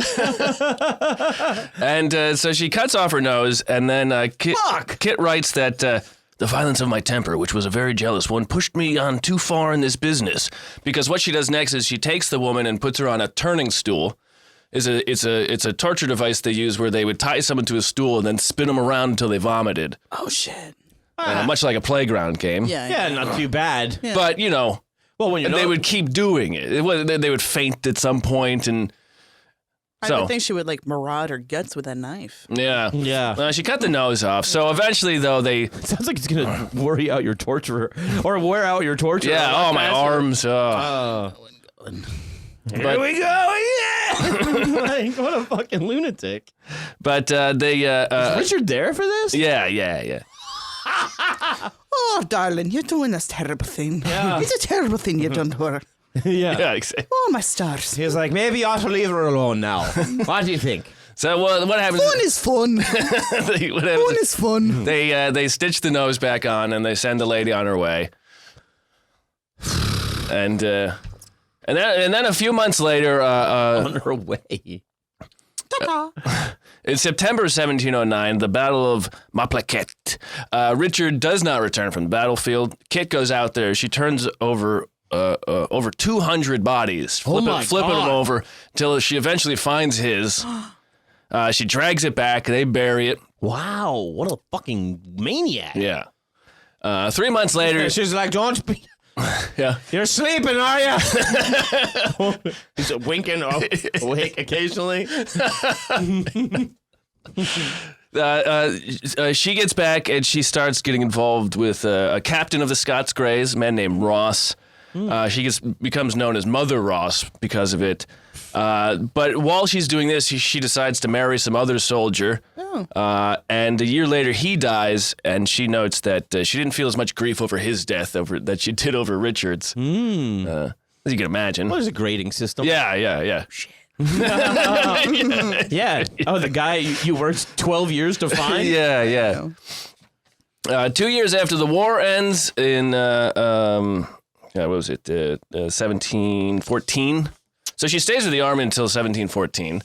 And so she cuts off her nose, and then Kit writes that the violence of my temper, which was a very jealous one, pushed me on too far in this business. Because what she does next is she takes the woman and puts her on a turning stool. It's a torture device they use where they would tie someone to a stool and then spin them around until they vomited. Oh, shit. Much like a playground game. Yeah, not too bad. Yeah. But, you know, Well, when they would keep doing it. They would faint at some point, and I would think she would like maraud her guts with a knife. yeah. Yeah. She cut the nose off. So eventually, though, they... Sounds like it's gonna worry out your torturer or wear out your torturer. Yeah, oh, my arms. Here we go. Yeah. Like, what a fucking lunatic. But they... Is Richard there for this? Yeah. Oh, darling, you're doing this terrible thing. Yeah. It's a terrible thing you've done to her. Yeah, exactly. Oh, my stars. He's like, maybe you ought to leave her alone now. What do you think? So what happens? Fun is fun. What Fun happens? is fun. They stitch the nose back on and they send the lady on her way. And then a few months later, On her way. in September 1709, the Battle of Malplaquet, Richard does not return from the battlefield. Kit goes out there. She turns over 200 bodies, flipping them over until she eventually finds his. She drags it back. They bury it. Wow, what a fucking maniac. Yeah. 3 months later, She's like, don't be... yeah. You're sleeping, are you? He's winking awake occasionally. She gets back and she starts getting involved with a captain of the Scots Greys, a man named Ross. She becomes known as Mother Ross because of it. But while she's doing this, she decides to marry some other soldier. And a year later, he dies, and she notes that she didn't feel as much grief over his death that she did over Richard's. As you can imagine. What is a grading system? Yeah. Yeah. Oh, the guy you worked 12 years to find? Yeah. 2 years after the war ends in, what was it, 1714. So she stays with the army until 1714.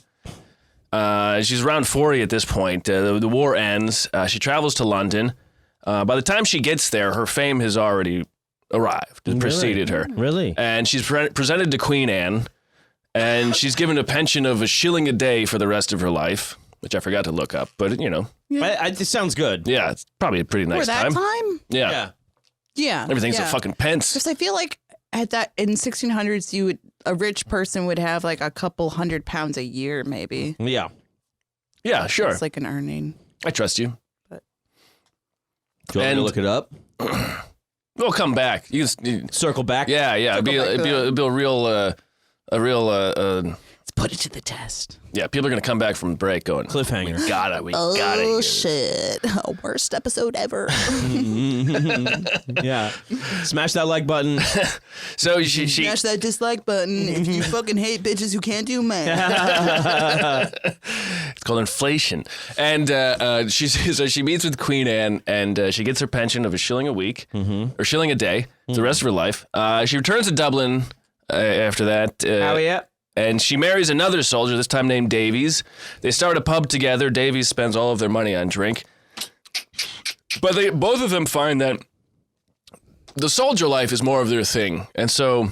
She's around 40 at this point. The war ends. She travels to London. By the time she gets there, her fame has already arrived and preceded her. Really? And she's presented to Queen Anne, and she's given a pension of $1 a day for the rest of her life, which I forgot to look up, but It sounds good. yeah, it's probably a pretty nice For that time? Yeah. Yeah. Everything's a fucking pence. Because I feel like at that in 1600s, a rich person would have like a couple £100 a year, maybe. Yeah. Yeah, sure. It's like an earning. I trust you. Do you want me to look it up? We'll come back. You Circle back? yeah. It'd be a real Let's put it to the test. yeah. People are gonna come back from break going Cliffhanger. We got it. Shit. Worst episode ever. Yeah. Smash that like button. So she Smash that dislike button if you fucking hate bitches who can't do math. it's called inflation, and she meets with Queen Anne, and she gets her pension of $1 a week or $1 a day the rest of her life. She returns to Dublin after that. And she marries another soldier, this time named Davies. They start a pub together. Davies spends all of their money on drink. But both of them find that the soldier life is more of their thing. And so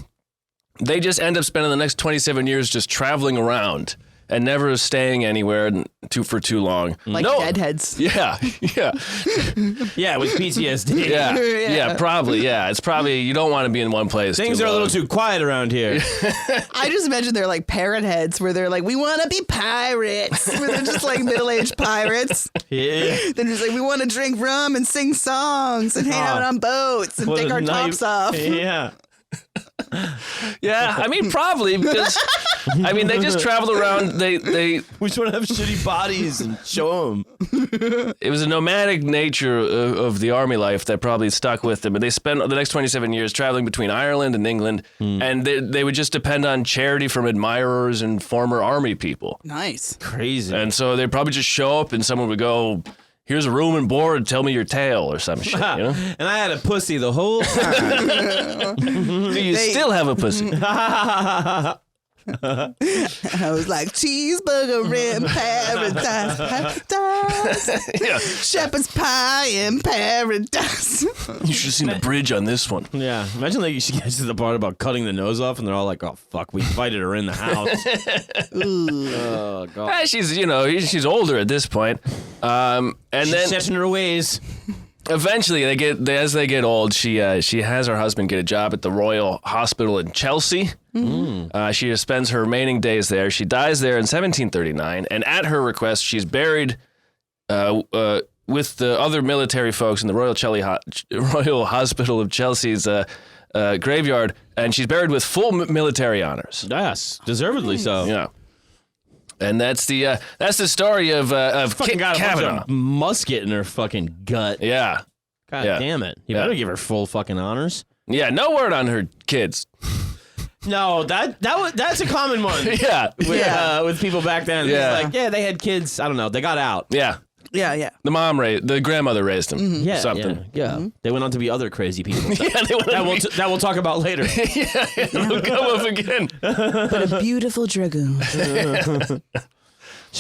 they just end up spending the next 27 years just traveling around and never staying anywhere for too long. Like deadheads. Yeah. Yeah, with PTSD. Yeah, probably. Yeah, it's probably, you don't want to be in one place. Things are a little too quiet around here. I just imagine they're like parrot heads where they're like, we want to be pirates. Where they're just like middle-aged pirates. Yeah. They're just like, we want to drink rum and sing songs and hang out on boats and take our tops off. Yeah. Yeah, I mean, probably because they just traveled around. They We just want to have shitty bodies and show them. it was a nomadic nature of the army life that probably stuck with them. And they spent the next 27 years traveling between Ireland and England, and they would just depend on charity from admirers and former army people. Nice. Crazy. And so they'd probably just show up, and someone would go, "Here's a room and board. Tell me your tale," or some shit. You know? And I had a pussy the whole time. Do you still have a pussy? I was like, cheeseburger in paradise. Yeah. Shepherd's pie in paradise. You should have seen the bridge on this one. Yeah. Imagine like she gets to the part about cutting the nose off and they're all like, oh, fuck, we invited her in the house. Oh, God. She's older at this point. And She's then set in her ways. eventually as they get old, she has her husband get a job at the Royal Hospital in Chelsea. She spends her remaining days there. She dies there in 1739, and at her request, she's buried with the other military folks in the Royal Hospital of Chelsea's graveyard, and she's buried with full military honors. Yes, deservedly so. Yeah. And that's the story of Fucking got a bunch Cavanaugh. of musket in her fucking gut. Yeah. God Yeah. damn it. You Yeah. better give her full fucking honors. Yeah, no word on her kids. No, that's a common one. Yeah. With people back then. Yeah. It's like, they had kids. I don't know. They got out. Yeah. Yeah. The grandmother raised them. Yeah, Something. Yeah. They went on to be other crazy people. Yeah, they went on to that we'll talk about later. It'll come up again. But a beautiful dragoon. Should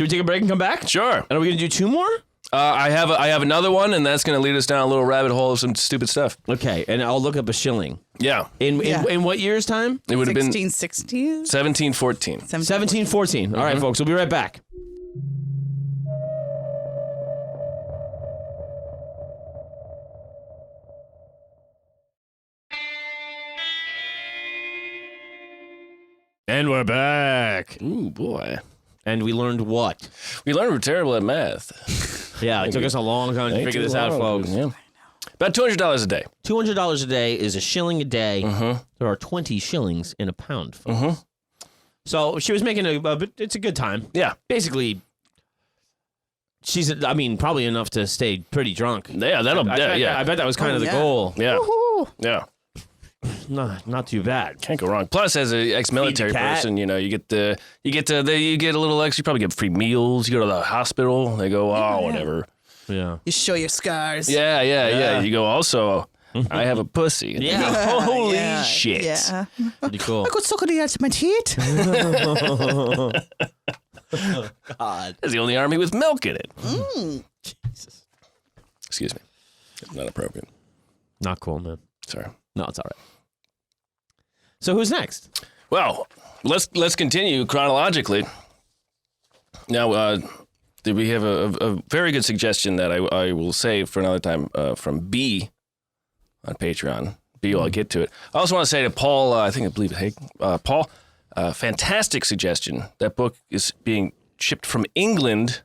we take a break and come back? Sure. And are we gonna do two more? I have another one, and that's going to lead us down a little rabbit hole of some stupid stuff. Okay, and I'll look up a shilling. Yeah. In what year's time? It would have been 1660s? 1714. 1714. All right, folks, we'll be right back. And we're back. Ooh, boy. And we learned what? We learned we're terrible at math. Yeah, it took us a long time to figure this out, folks. Yeah. About $200 a day. $200 a day is a shilling a day. There are 20 shillings in a pound, folks. So she was making it's a good time. Yeah. Basically, probably enough to stay pretty drunk. Yeah, I bet that was kind of the goal. Yeah. Woohoo. Yeah. Not too bad. Can't go wrong. Plus, as an ex-military Feed the cat. person, you get a little extra. You probably get free meals. You go to the hospital. They go, whatever. Yeah. You show your scars. Yeah. You go, also, I have a pussy. And you go, holy Yeah, shit. Yeah. Pretty cool. I could suck on the edge of my teeth. God. That's the only army with milk in it. Jesus. Excuse me. Not appropriate. Not cool, man. Sorry. No, it's all right. So who's next? Well, let's continue chronologically. Now, we have a very good suggestion that I will save for another time from B on Patreon. B, I'll get to it. I also want to say to Paul, Paul, fantastic suggestion. That book is being shipped from England.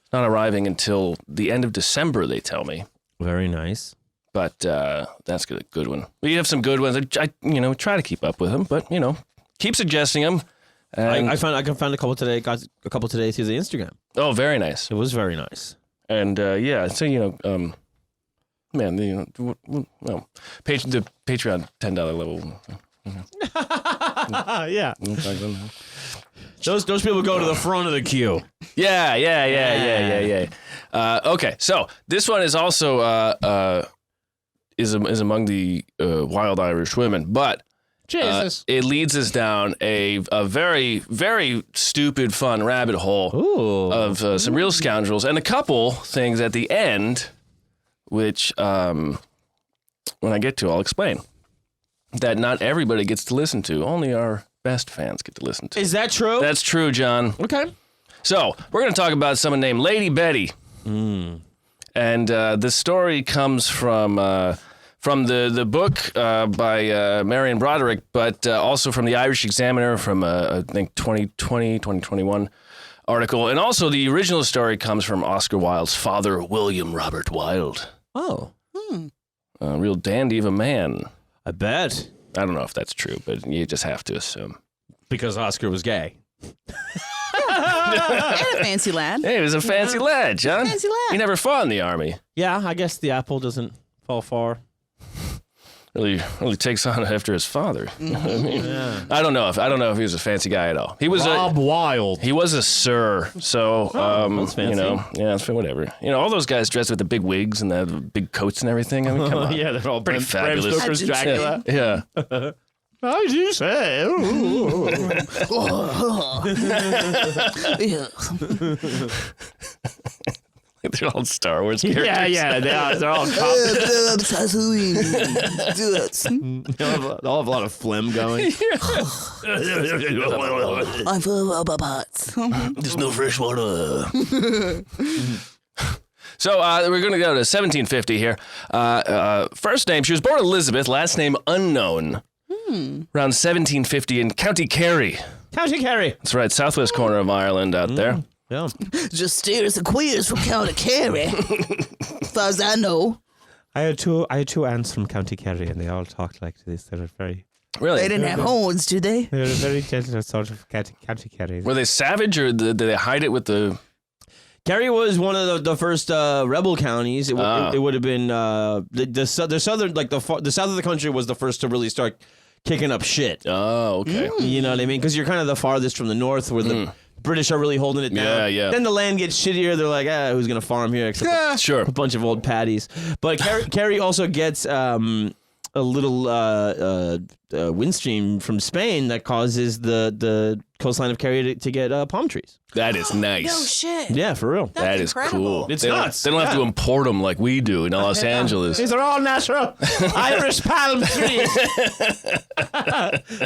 It's not arriving until the end of December, they tell me. Very nice. But that's a good one. We have some good ones. I try to keep up with them, but keep suggesting them. I found a couple today. Got a couple today through the Instagram. Oh, very nice. It was very nice. And so man, the Patreon $10 level. Yeah. Those people go to the front of the queue. Yeah. Okay, so this one is also is among the wild Irish women, but Jesus. It leads us down a very, very stupid, fun rabbit hole of some real scoundrels and a couple things at the end, which when I get to, I'll explain. That not everybody gets to listen to. Only our best fans get to listen to. Is that true? That's true, John. Okay. So we're going to talk about someone named Lady Betty. And the story comes from the book by Marian Broderick, but also from the Irish Examiner from, I think, 2021 article. And also the original story comes from Oscar Wilde's father, William Robert Wilde. Oh. A real dandy of a man. I bet. I don't know if that's true, but you just have to assume. Because Oscar was gay. And a fancy lad. Hey, he was a fancy lad, John. Fancy lad. He never fought in the army. Yeah, I guess the apple doesn't fall far. Really takes on after his father. I mean, I don't know if he was a fancy guy at all. He was Wilde. He was a sir, so that's fancy. it's whatever. All those guys dressed with the big wigs and the big coats and everything. I mean, come on. Yeah, they're all Pretty Bram fabulous. Stoker's Dracula. Yeah. How do you say? They're all Star Wars characters. Yeah, they're all cops. They all have a lot of phlegm going. I'm full of robots. There's no fresh water. So we're going to go to 1750 here. First name, she was born Elizabeth, last name unknown. Around 1750 in County Kerry. County Kerry. That's right, southwest corner of Ireland out there. Yeah. Just steers and queers from County Kerry. As far as I know. I had two aunts from County Kerry, and they all talked like this. They were very. Really? They didn't have horns, did they? They were very gentle sort of County Kerry. Were they savage, or did they hide it with the... Kerry was one of the first rebel counties. It would have been the southern, like the south of the country was the first to really start kicking up shit. Oh, okay. You know what I mean? Because you're kind of the farthest from the north, where the British are really holding it down. Yeah. Then the land gets shittier. They're like, who's gonna farm here? Except Sure. a bunch of old paddies. But Kerry also gets a little windstream from Spain that causes the coastline of Kerry to get palm trees. That is nice. No shit. Yeah, for real. That is cool. It's they nuts. They don't have to import them like we do in Los Angeles. These are all natural Irish palm trees.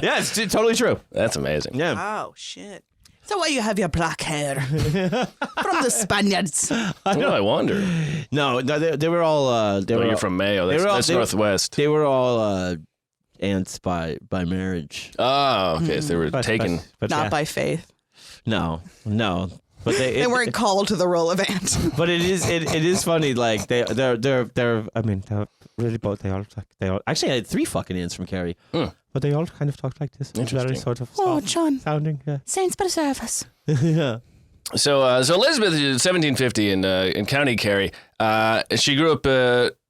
Yeah, it's totally true. That's amazing. Yeah. Oh, shit. So why you have your black hair? From the Spaniards. I wonder. No, they were all. You're from Mayo. That's Northwest. They were all aunts by marriage. Oh, okay. So they were taken. but Not by faith. No. But they weren't called to the role of aunt. But it is funny. Like they're. I mean, they're really both. They all. Actually, I had 3 fucking aunts from Kerry. But they all kind of talked like this. Interesting. Very sort of soft John. sounding. Yeah. Saints by service. Yeah. So Elizabeth, 1750 in County Kerry. She grew up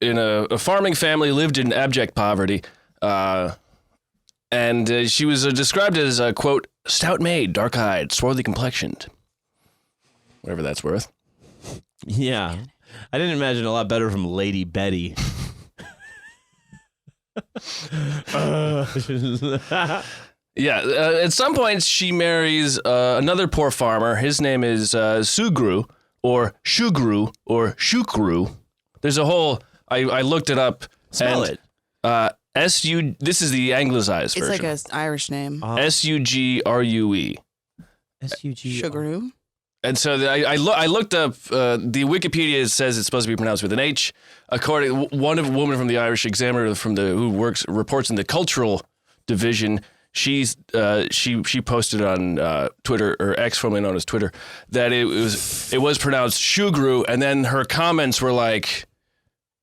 in a farming family, lived in abject poverty, and she was described as quote, stout made, dark eyed, swarthy complexioned. Whatever that's worth. Yeah. I didn't imagine a lot better from Lady Betty. Yeah, at some point she marries another poor farmer. His name is Sugru or Shugru or Shukru. There's a whole. I looked it up. Spell and, it. S-U. This is the anglicized It's version. like an Irish name. S-U-G-R-U-E. S-U-G. Sugaroo. And so I looked up the Wikipedia says it's supposed to be pronounced with an H. According one of a woman from the Irish Examiner who reports in the cultural division, she posted on Twitter, or X, formerly known as Twitter, that it was pronounced Shugru, and then her comments were like,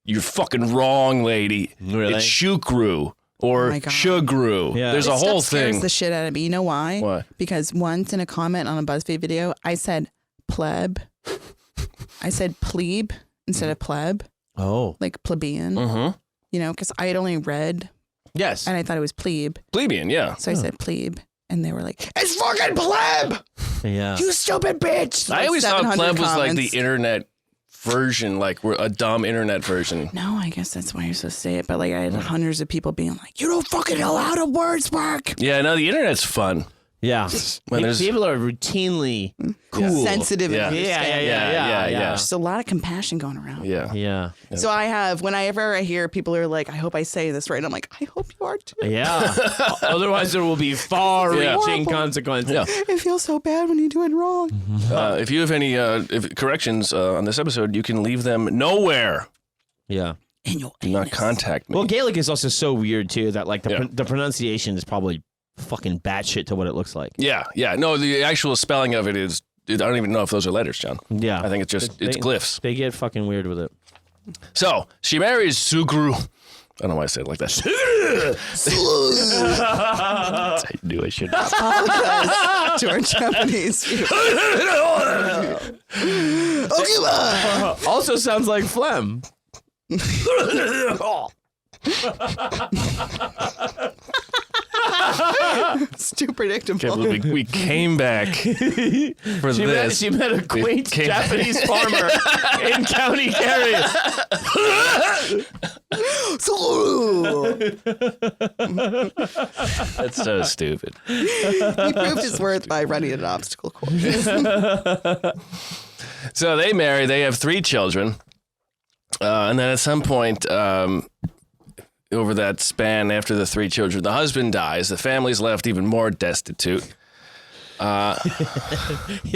"You're fucking wrong, lady. Really? It's Shukru or my God. Shugru." Yeah. There's This a whole stuff scares thing. the shit out of me. You know why? Why? Because once in a comment on a BuzzFeed video, I said pleb. I said plebe instead of pleb, Oh. like plebeian. Mm-hmm. You know, because I had only read Yes. and I thought it was plebe. Plebeian, yeah. So I said plebe. And they were like, "It's fucking pleb! Yeah. You stupid bitch!" I always thought 700 pleb was like comments. the internet version, like a dumb internet version. No, I guess that's why you're supposed to say it. But like, I had hundreds of people being like, "You don't fucking know how the words work." Yeah, no, the internet's fun. Yeah. When there's- People are routinely cool. Sensitive. Yeah. And understanding. Yeah. Just a lot of compassion going around. Yeah. Yeah. So I have, whenever I hear people are like, "I hope I say this right," I'm like, "I hope you are too." Yeah. Otherwise, there will be far-reaching Yeah. consequences. Yeah. It feels so bad when you do it wrong. If you have any corrections on this episode, you can leave them nowhere. Yeah. In your Do not anus. contact me. Well, Gaelic is also so weird too that like Yeah. the pronunciation is probably fucking batshit to what it looks like. Yeah. No, the actual spelling of it is. I don't even know if those are letters, John. Yeah. I think it's just it's glyphs. They get fucking weird with it. So she marries Sugru. I don't know why I said it like that. I knew I should. Apologize to our Japanese viewers. Also sounds like phlegm. It's too predictable. Can't believe we came back for this. She met a quaint came- Japanese farmer in County Kerry. That's so stupid. He proved his worth by running an obstacle course. So they marry. They have 3 children, and then at some point, over that span after the 3 children, the husband dies. The family's left even more destitute. Yeah,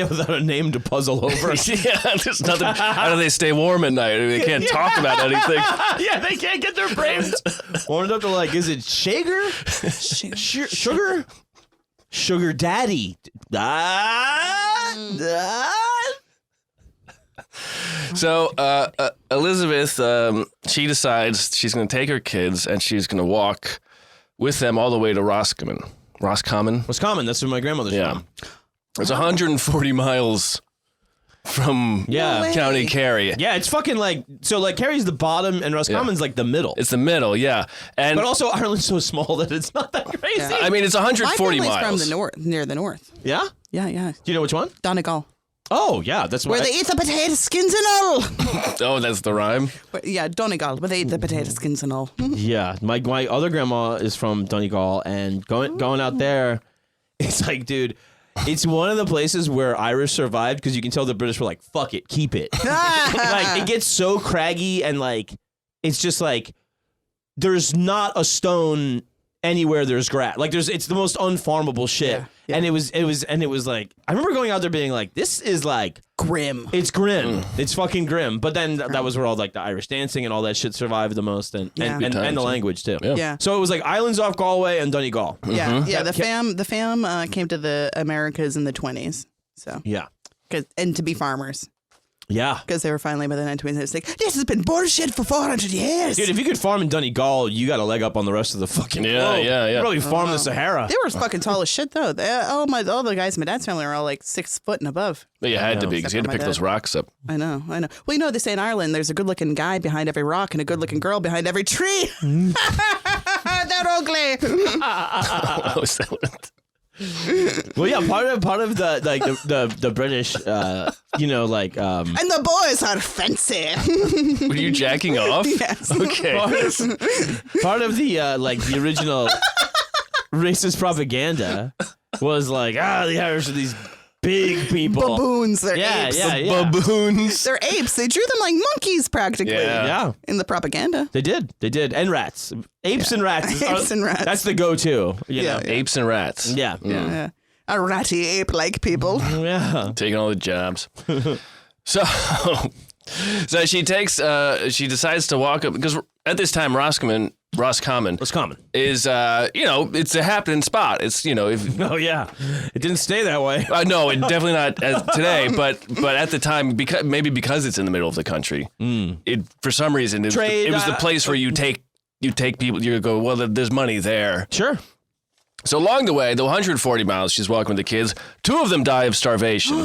without a name to puzzle over. Yeah, there's nothing. How do they stay warm at night? They can't talk about anything. Yeah, they can't get their brains warmed up to like, is it Shager? Sugar? Sugar Daddy. So Elizabeth, she decides she's going to take her kids and she's going to walk with them all the way to Roscommon. Roscommon? Wisconsin, that's where my grandmother's Yeah. from. It's 140 miles from Yeah. County Kerry. Yeah, it's fucking like, so like Kerry's the bottom and Roscommon's like the middle. It's the middle, yeah. And But also Ireland's so small that it's not that crazy. Yeah. I mean, it's My 140 family's miles. from the north, near the north. Yeah? Yeah. Do you know which one? Donegal. Oh, yeah, that's Where why. they eat the potato skins and all. Oh, that's the rhyme? Yeah, Donegal, where they eat the potato skins and all. Yeah, my other grandma is from Donegal, and going out there, it's like, dude, it's one of the places where Irish survived because you can tell the British were like, fuck it, keep it. Like, it gets so craggy and like, it's just like, there's not a stone anywhere there's grass. Like it's the most unfarmable shit. Yeah. And it was like, I remember going out there being like, this is like, Grim. it's grim. It's fucking grim. But then that was where all like the Irish dancing and all that shit survived the most, and Yeah. and the language too. Yeah. Yeah. So it was like islands off Galway and Donegal. Yeah. Yeah. The fam came to the Americas in the 20s. So, Yeah. and to be farmers. Yeah. Because they were finally by the 1920s. It's like, this has been bullshit for 400 years. Dude, if you could farm in Donegal, you got a leg up on the rest of the fucking Yeah, globe. yeah, yeah. You probably farm the Sahara. They were fucking tall as shit, though. All the guys in my dad's family are all like 6 foot and above. But you had to be because you had to pick those rocks up. I know. Well, you know, they say in Ireland, there's a good-looking guy behind every rock and a good-looking girl behind every tree. They're ugly. Oh, is that what Well, yeah, part of the like the British, you know, like And the boys are fancy. Were you jacking off? Yes. Okay. part of the like the original racist propaganda was like, the Irish are these big people. Baboons. They're apes. Yeah. Baboons. They're apes. They drew them like monkeys practically. Yeah. In the propaganda. They did, and rats, apes and rats. Apes and rats. That's the go-to. You know? Apes and rats. Yeah. Yeah. A ratty ape-like people. Yeah. Taking all the jobs. So she decides to walk up because at this time Roscommon is it's a happening spot. It's Oh yeah, it didn't stay that way. no, it definitely not as today, but at the time because it's in the middle of the country, it for some reason it was the place where you take people. You go, well, there's money there. Sure. So along the way, the 140 miles she's walking with the kids, 2 of them die of starvation.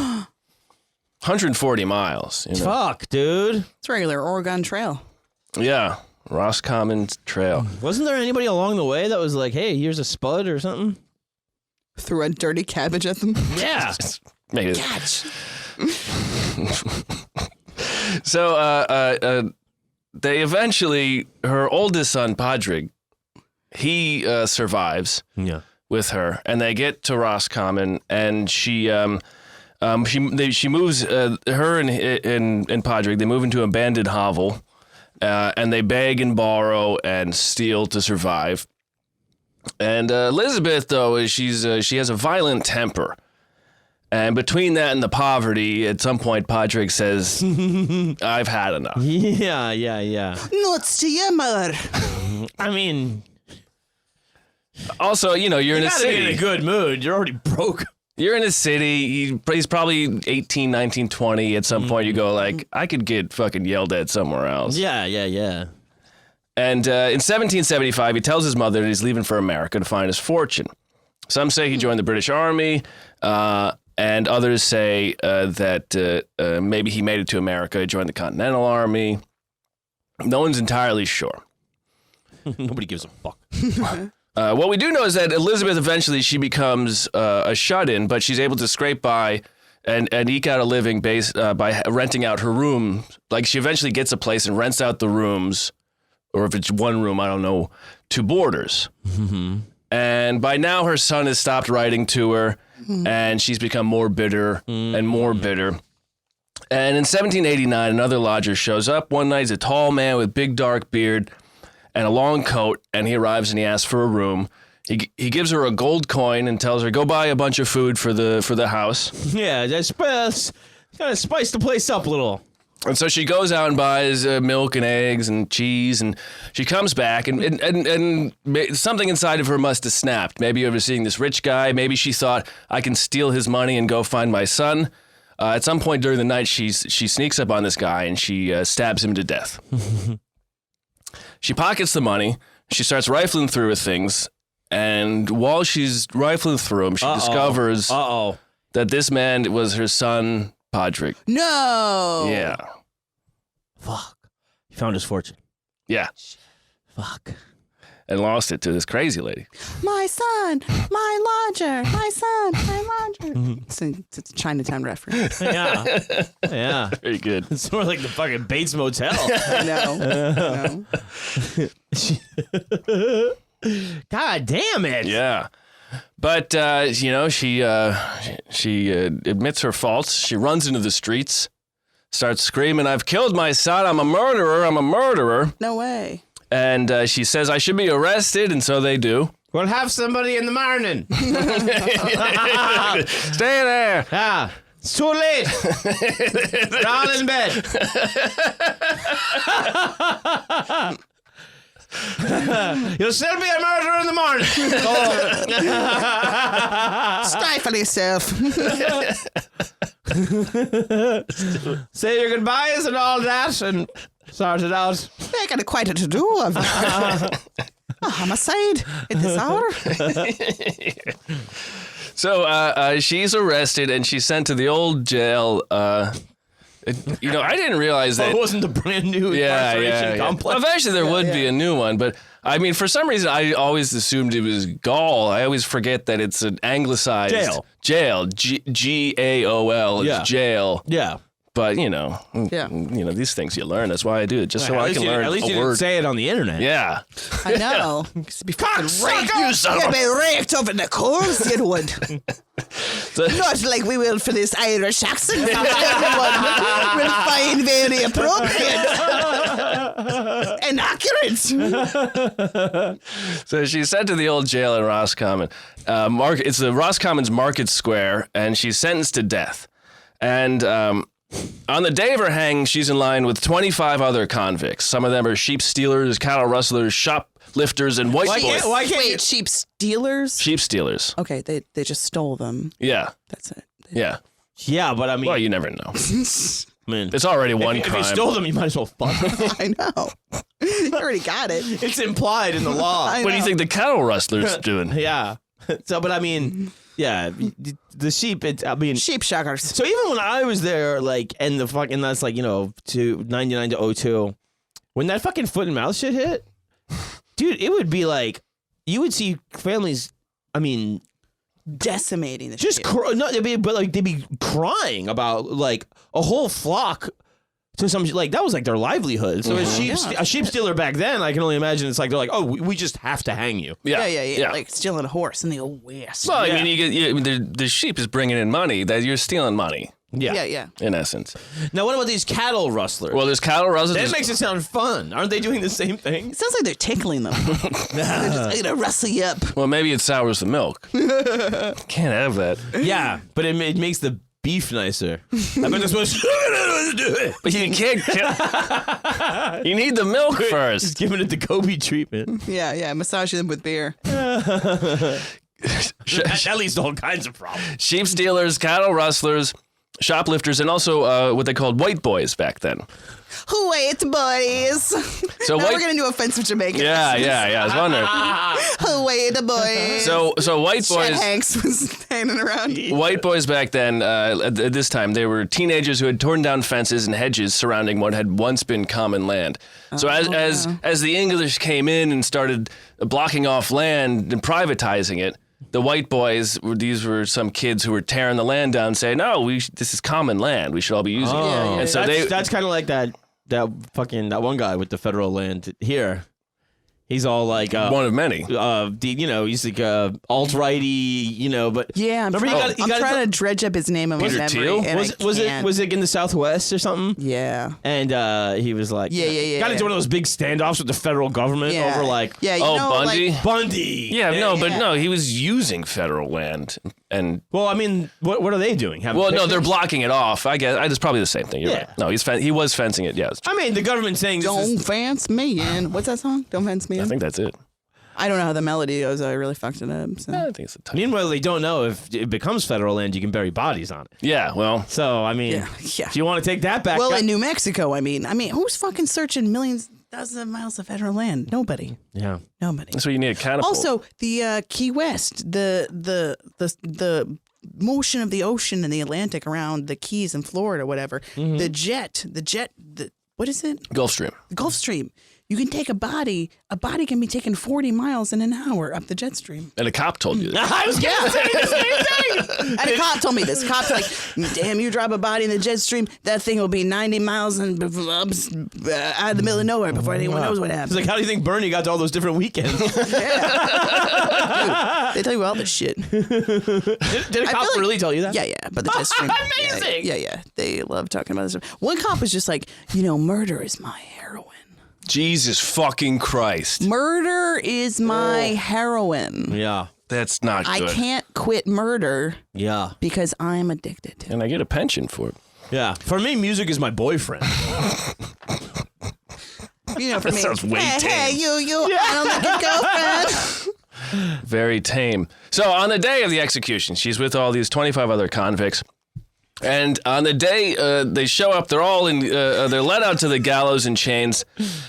140 miles. Fuck, dude. It's regular Oregon Trail. Yeah, Roscommon Trail. Wasn't there anybody along the way that was like, "Hey, here's a spud or something"? Threw a dirty cabbage at them. Yeah. Maybe. Catch. So they eventually, her oldest son, Broderick, he survives with her, and they get to Roscommon, and she moves, her and Broderick, they move into an abandoned hovel, and they beg and borrow and steal to survive. And Elizabeth, though, she has a violent temper. And between that and the poverty, at some point, Broderick says, I've had enough. Yeah. Nuts to your mother. I mean, also, you're in a gotta city. be in a good mood. You're already broke. You're in a city. He's probably 18, 19, 20. At some point, you go like, I could get fucking yelled at somewhere else. Yeah. And in 1775, he tells his mother that he's leaving for America to find his fortune. Some say he joined the British Army, and others say that maybe he made it to America, joined the Continental Army. No one's entirely sure. Nobody gives a fuck. What we do know is that Elizabeth eventually she becomes a shut-in, but she's able to scrape by and eke out a living by renting out her room. Like she eventually gets a place and rents out the rooms, or if it's one room, I don't know, to boarders. Mm-hmm. And by now her son has stopped writing to her, and she's become more bitter and more bitter. And in 1789, another lodger shows up. One night, he's a tall man with big dark beard and a long coat, and he arrives and he asks for a room. He gives her a gold coin and tells her, go buy a bunch of food for the house. Yeah, just kind of spice the place up a little. And so she goes out and buys milk and eggs and cheese, and she comes back, and something inside of her must have snapped. Maybe overseeing this rich guy, maybe she thought, I can steal his money and go find my son. At some point during the night, she sneaks up on this guy, and she stabs him to death. She pockets the money. She starts rifling through with things. And while she's rifling through them, she discovers that this man was her son, Broderick. No. Yeah. Fuck. He found his fortune. Yeah. Fuck. And lost it to this crazy lady. My son, my lodger, my son, my lodger. It's a Chinatown reference. Yeah. Yeah. Very good. It's more like the fucking Bates Motel. No. God damn it. Yeah. But, she admits her faults. She runs into the streets, starts screaming, I've killed my son. I'm a murderer. I'm a murderer. No way. And she says, I should be arrested. And so they do. We'll have somebody in the morning. Stay there. Yeah. It's too late. We're all in bed. You'll still be a murderer in the morning. Stifle yourself. Say your goodbyes and all that and sort it out. They got quite a to-do of homicide at this hour. So she's arrested and she's sent to the old jail I didn't realize that. It wasn't the brand new incarceration complex. Eventually, there would be a new one, but I mean, for some reason, I always assumed it was Gaul. I always forget that it's an anglicized jail. G-A-O-L is jail. Yeah. But these things you learn. That's why I do it, just so I can learn. At least a you word. didn't say it on the internet. Yeah. I know. Cocksucker! Be raked over the coals, you would. Not like we will for this Irish accent. Everyone will find very appropriate and accurate. So she's sent to the old jail in Roscommon. It's the Roscommon's Market Square, and she's sentenced to death. And on the day of her hanging, she's in line with 25 other convicts. Some of them are sheep stealers, cattle rustlers, shoplifters, and white boys. Wait, sheep stealers? Sheep stealers. Okay, they just stole them. Yeah. That's it. Yeah. Yeah, but I mean... Well, you never know. I mean, It's already one if crime. you stole them, you might as well fuck them. I know. You already got it. It's implied in the law. I What do you know. think the cattle rustlers doing? Yeah. So, but I mean, yeah, the sheep, Sheep shockers. so even when I was there, and that's to 99 to 02, when that fucking foot and mouth shit hit, dude, it would be you would see families, Decimating the just they'd be crying about a whole flock to some that was their livelihood. So a sheep stealer back then, I can only imagine it's they're oh, we just have to hang you. Yeah. Like stealing a horse in the old west. Well, I mean, the sheep is bringing in money. That you're stealing money. Yeah. In essence. Now, what about these cattle rustlers? Well, there's cattle rustlers. That makes it sound fun. Aren't they doing the same thing? It sounds like they're tickling them. They're just gonna rustle you up. Well, maybe it sours the milk. Can't have that. Yeah, but it makes the beef nicer. I bet that's what. But you can't. You need the milk first. Just giving it the Kobe treatment. Yeah. Massage them with beer. That leads to all kinds of problems. Sheep stealers, cattle rustlers, shoplifters, and also what they called white boys back then. White boys. So now we're gonna do offensive Jamaican. Yeah. I was wondering. White boys. So white Chet boys. Hanks was hanging around. White boys back then, at this time, they were teenagers who had torn down fences and hedges surrounding what had once been common land. So as the English came in and started blocking off land and privatizing it, the white boys, these were some kids who were tearing the land down, saying, "No, this is common land. We should all be using it." And so that's kind of like that one guy with the federal land here. He's all one of many. He's alt-righty, but Yeah, I'm trying to dredge up his name in my Peter memory. Thiel? And Was it in the Southwest or something? Yeah. And he was got into one of those big standoffs with the federal government over Bundy? Bundy. No, he was using federal land. And well, I mean, what are they doing? They're blocking it off. I guess it's probably the same thing. You're right. No, he was fencing it. Yes. I mean, the government's saying Don't fence me in. What's that song? Don't fence me in. I think that's it. I don't know how the melody goes. I really fucked it up. So. I think it's a touch. Meanwhile, they don't know if it becomes federal land, you can bury bodies on it. Yeah, well. So, I mean, Yeah. do you want to take that back? Well, in New Mexico, I mean, who's fucking searching thousands of miles of federal land? Nobody. Yeah. Nobody. That's what you need a catapult. Also, the Key West, the motion of the ocean and the Atlantic around the Keys in Florida, whatever. Mm-hmm. What is it? Gulf Stream. The Gulf Stream. You can take a body can be taken 40 miles in an hour up the jet stream. And a cop told you that. I was going to say the same thing. And a cop told me this. Cop's like, damn, you drop a body in the jet stream, that thing will be 90 miles out of the middle of nowhere before anyone knows what happened. It's like, how do you think Bernie got to all those different weekends? Dude, they tell you all this shit. Did a cop really tell you that? Yeah, but the jet stream. Amazing. Yeah. They love talking about this stuff. One cop was just like, murder is my heroin. Jesus fucking Christ. Murder is my heroin. Yeah. That's not good. I can't quit murder Yeah. because I'm addicted to it. And I get a pension for it. Yeah. For me, music is my boyfriend. For That me, sounds way hey, tame. you, I don't like your girlfriend. Very tame. So on the day of the execution, she's with all these 25 other convicts. And on the day they show up, they're all in. They're led out to the gallows in chains.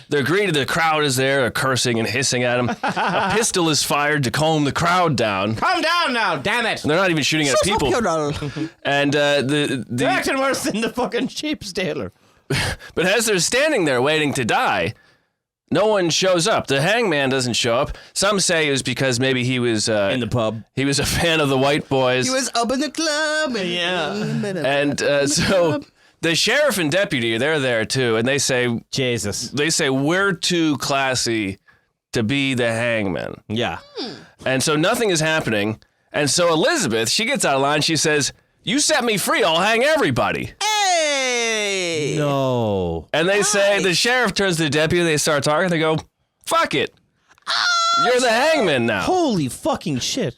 They're greeted. The crowd is there, cursing and hissing at them. A pistol is fired to calm the crowd down. Calm down now, damn it! And they're not even shooting at people. And They're acting worse than the fucking sheep stealer. But as they're standing there waiting to die, no one shows up. The hangman doesn't show up. Some say it was because maybe he was in the pub. He was a fan of the White Boys. He was up in the club. And so the sheriff and deputy, they're there too, and they say, Jesus. They say we're too classy to be the hangman. Yeah. And so nothing is happening. And so Elizabeth, she gets out of line. She says, "You set me free, I'll hang everybody." Hey! No. And they say, the sheriff turns to the deputy, they start talking, they go, "Fuck it. You're the hangman now." Holy fucking shit.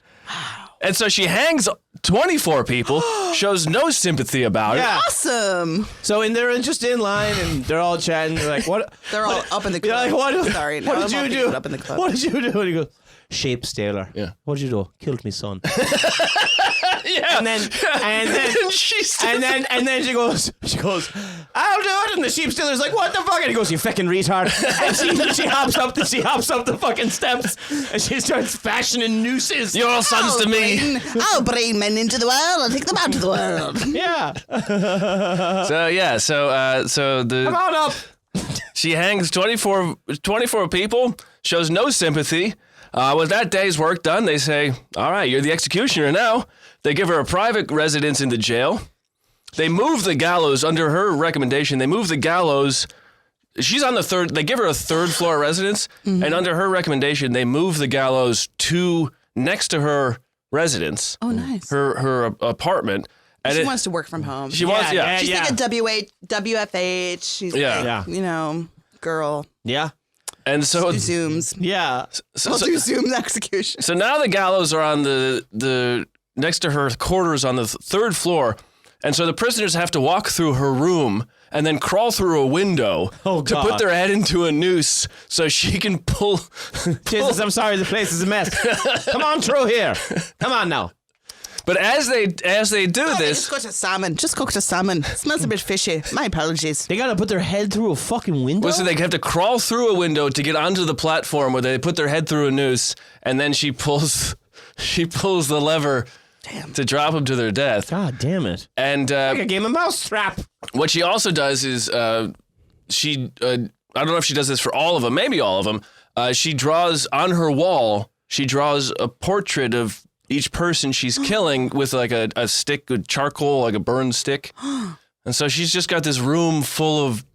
And so she hangs 24 people, shows no sympathy about it. Awesome. So they're just in line and they're all chatting. They're like, "What?" They're all up in the club. You're like, "What? Sorry. What did you do? Up in the club. What did you do?" And he goes, "Shape stealer." Yeah. What did you do? Killed me son. Yeah. And then she goes, "I'll do it." And the sheep stealer's like, "What the fuck?" And he goes, "You fucking retard." And she hops up the fucking steps and she starts fashioning nooses. Your son's to me. I'll bring men into the world. I'll take them out to the world. Yeah. So the Come on up. she hangs 24 people, shows no sympathy. With that day's work done, they say, "All right, you're the executioner now." They give her a private residence in the jail. They move the gallows under her recommendation. They move the gallows. She's on the third. They give her a third floor residence, and under her recommendation, they move the gallows to next to her residence. Oh, nice. Her apartment. And She wants to work from home. She wants. Yeah. She's like a WFH. She's like, girl. Yeah. And so Do Zooms. Yeah. I'll do Zooms execution. So now the gallows are on the next to her quarters on the third floor, and so the prisoners have to walk through her room and then crawl through a window to put their head into a noose so she can pull. Jesus, I'm sorry, the place is a mess. Come on through here. Come on now. But as they do Just this, cooked a salmon. Just cooked a salmon. Smells a bit fishy. My apologies. They gotta put their head through a fucking window? listen, they have to crawl through a window to get onto the platform where they put their head through a noose, and then she pulls the lever to drop them to their death. God damn it. And Like a game of mousetrap. what she also does is she I don't know if she does this for all of them, maybe all of them. She draws on her wall. She draws a portrait of each person she's killing with like a stick with charcoal, like a burned stick. And so she's just got this room full of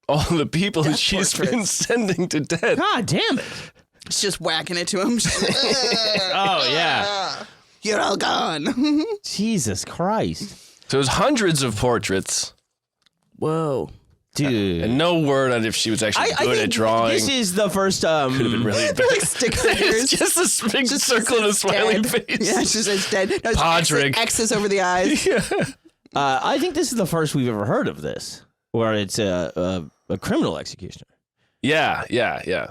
all the people that she's been sending to death. God damn it. It's just whacking it to him. Oh, yeah. You're all gone. Jesus Christ. So there's hundreds of portraits. Whoa. Dude. And no word on if she was actually I good think at drawing. This is the first. Could have been really bad. Like stick figures. It's just a big circle and a smiling dead. face. Yeah, it's just dead. No, it's Broderick. X's over the eyes. I think this is the first we've ever heard of this, where it's a criminal executioner. Yeah.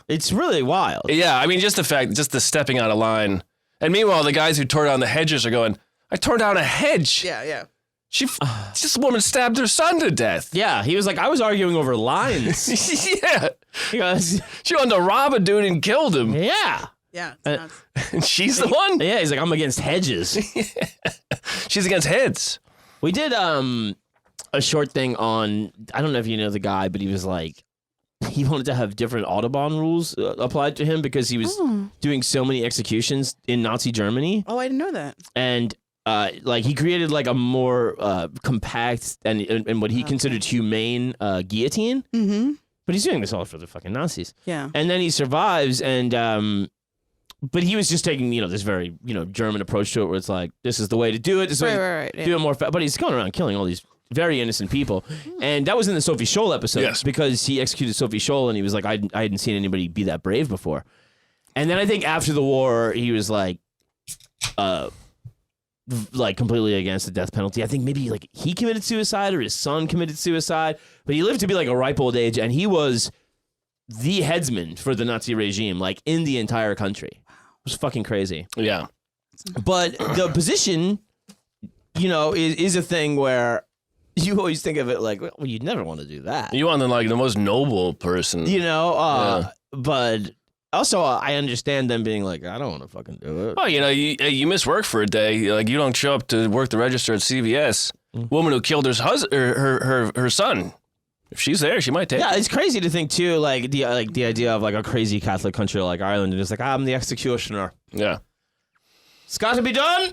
It's really wild. Yeah, I mean, just the stepping out of line. And meanwhile, the guys who tore down the hedges are going, "I tore down a hedge." Yeah. This woman stabbed her son to death. Yeah, he was like, I was arguing over lines. Yeah. He goes, She wanted to rob a dude and killed him. yeah. Yeah. It's nuts. And she's the one? Yeah, he's like, I'm against hedges. She's against heads. We did a short thing on, I don't know if you know the guy, but he was like, he wanted to have different Audubon rules applied to him because he was doing so many executions in Nazi Germany. Oh, I didn't know that. And like he created like a more compact and what he considered humane guillotine. Mm-hmm. But he's doing this all for the fucking Nazis. Yeah. And then he survives and but he was just taking, this very, German approach to it where it's like, this is the way to do it. This is Right. do it more but he's going around killing all these very innocent people. And that was in the Sophie Scholl episode. Yes. Because he executed Sophie Scholl and he was like, I hadn't seen anybody be that brave before. And then I think after the war, he was like completely against the death penalty. I think maybe like he committed suicide or his son committed suicide, but he lived to be like a ripe old age and he was the headsman for the Nazi regime, like in the entire country. It was fucking crazy. Yeah. But the position is a thing where you always think of it like, well, you'd never want to do that. You want the most noble person. But also I understand them being like, I don't want to fucking do it. Well, you miss work for a day. Like, you don't show up to work the register at CVS. Woman who killed her son. If she's there, she might take it. Yeah, it's crazy to think too, like the idea of like a crazy Catholic country like Ireland, and it's like, I'm the executioner. Yeah. It's got to be done.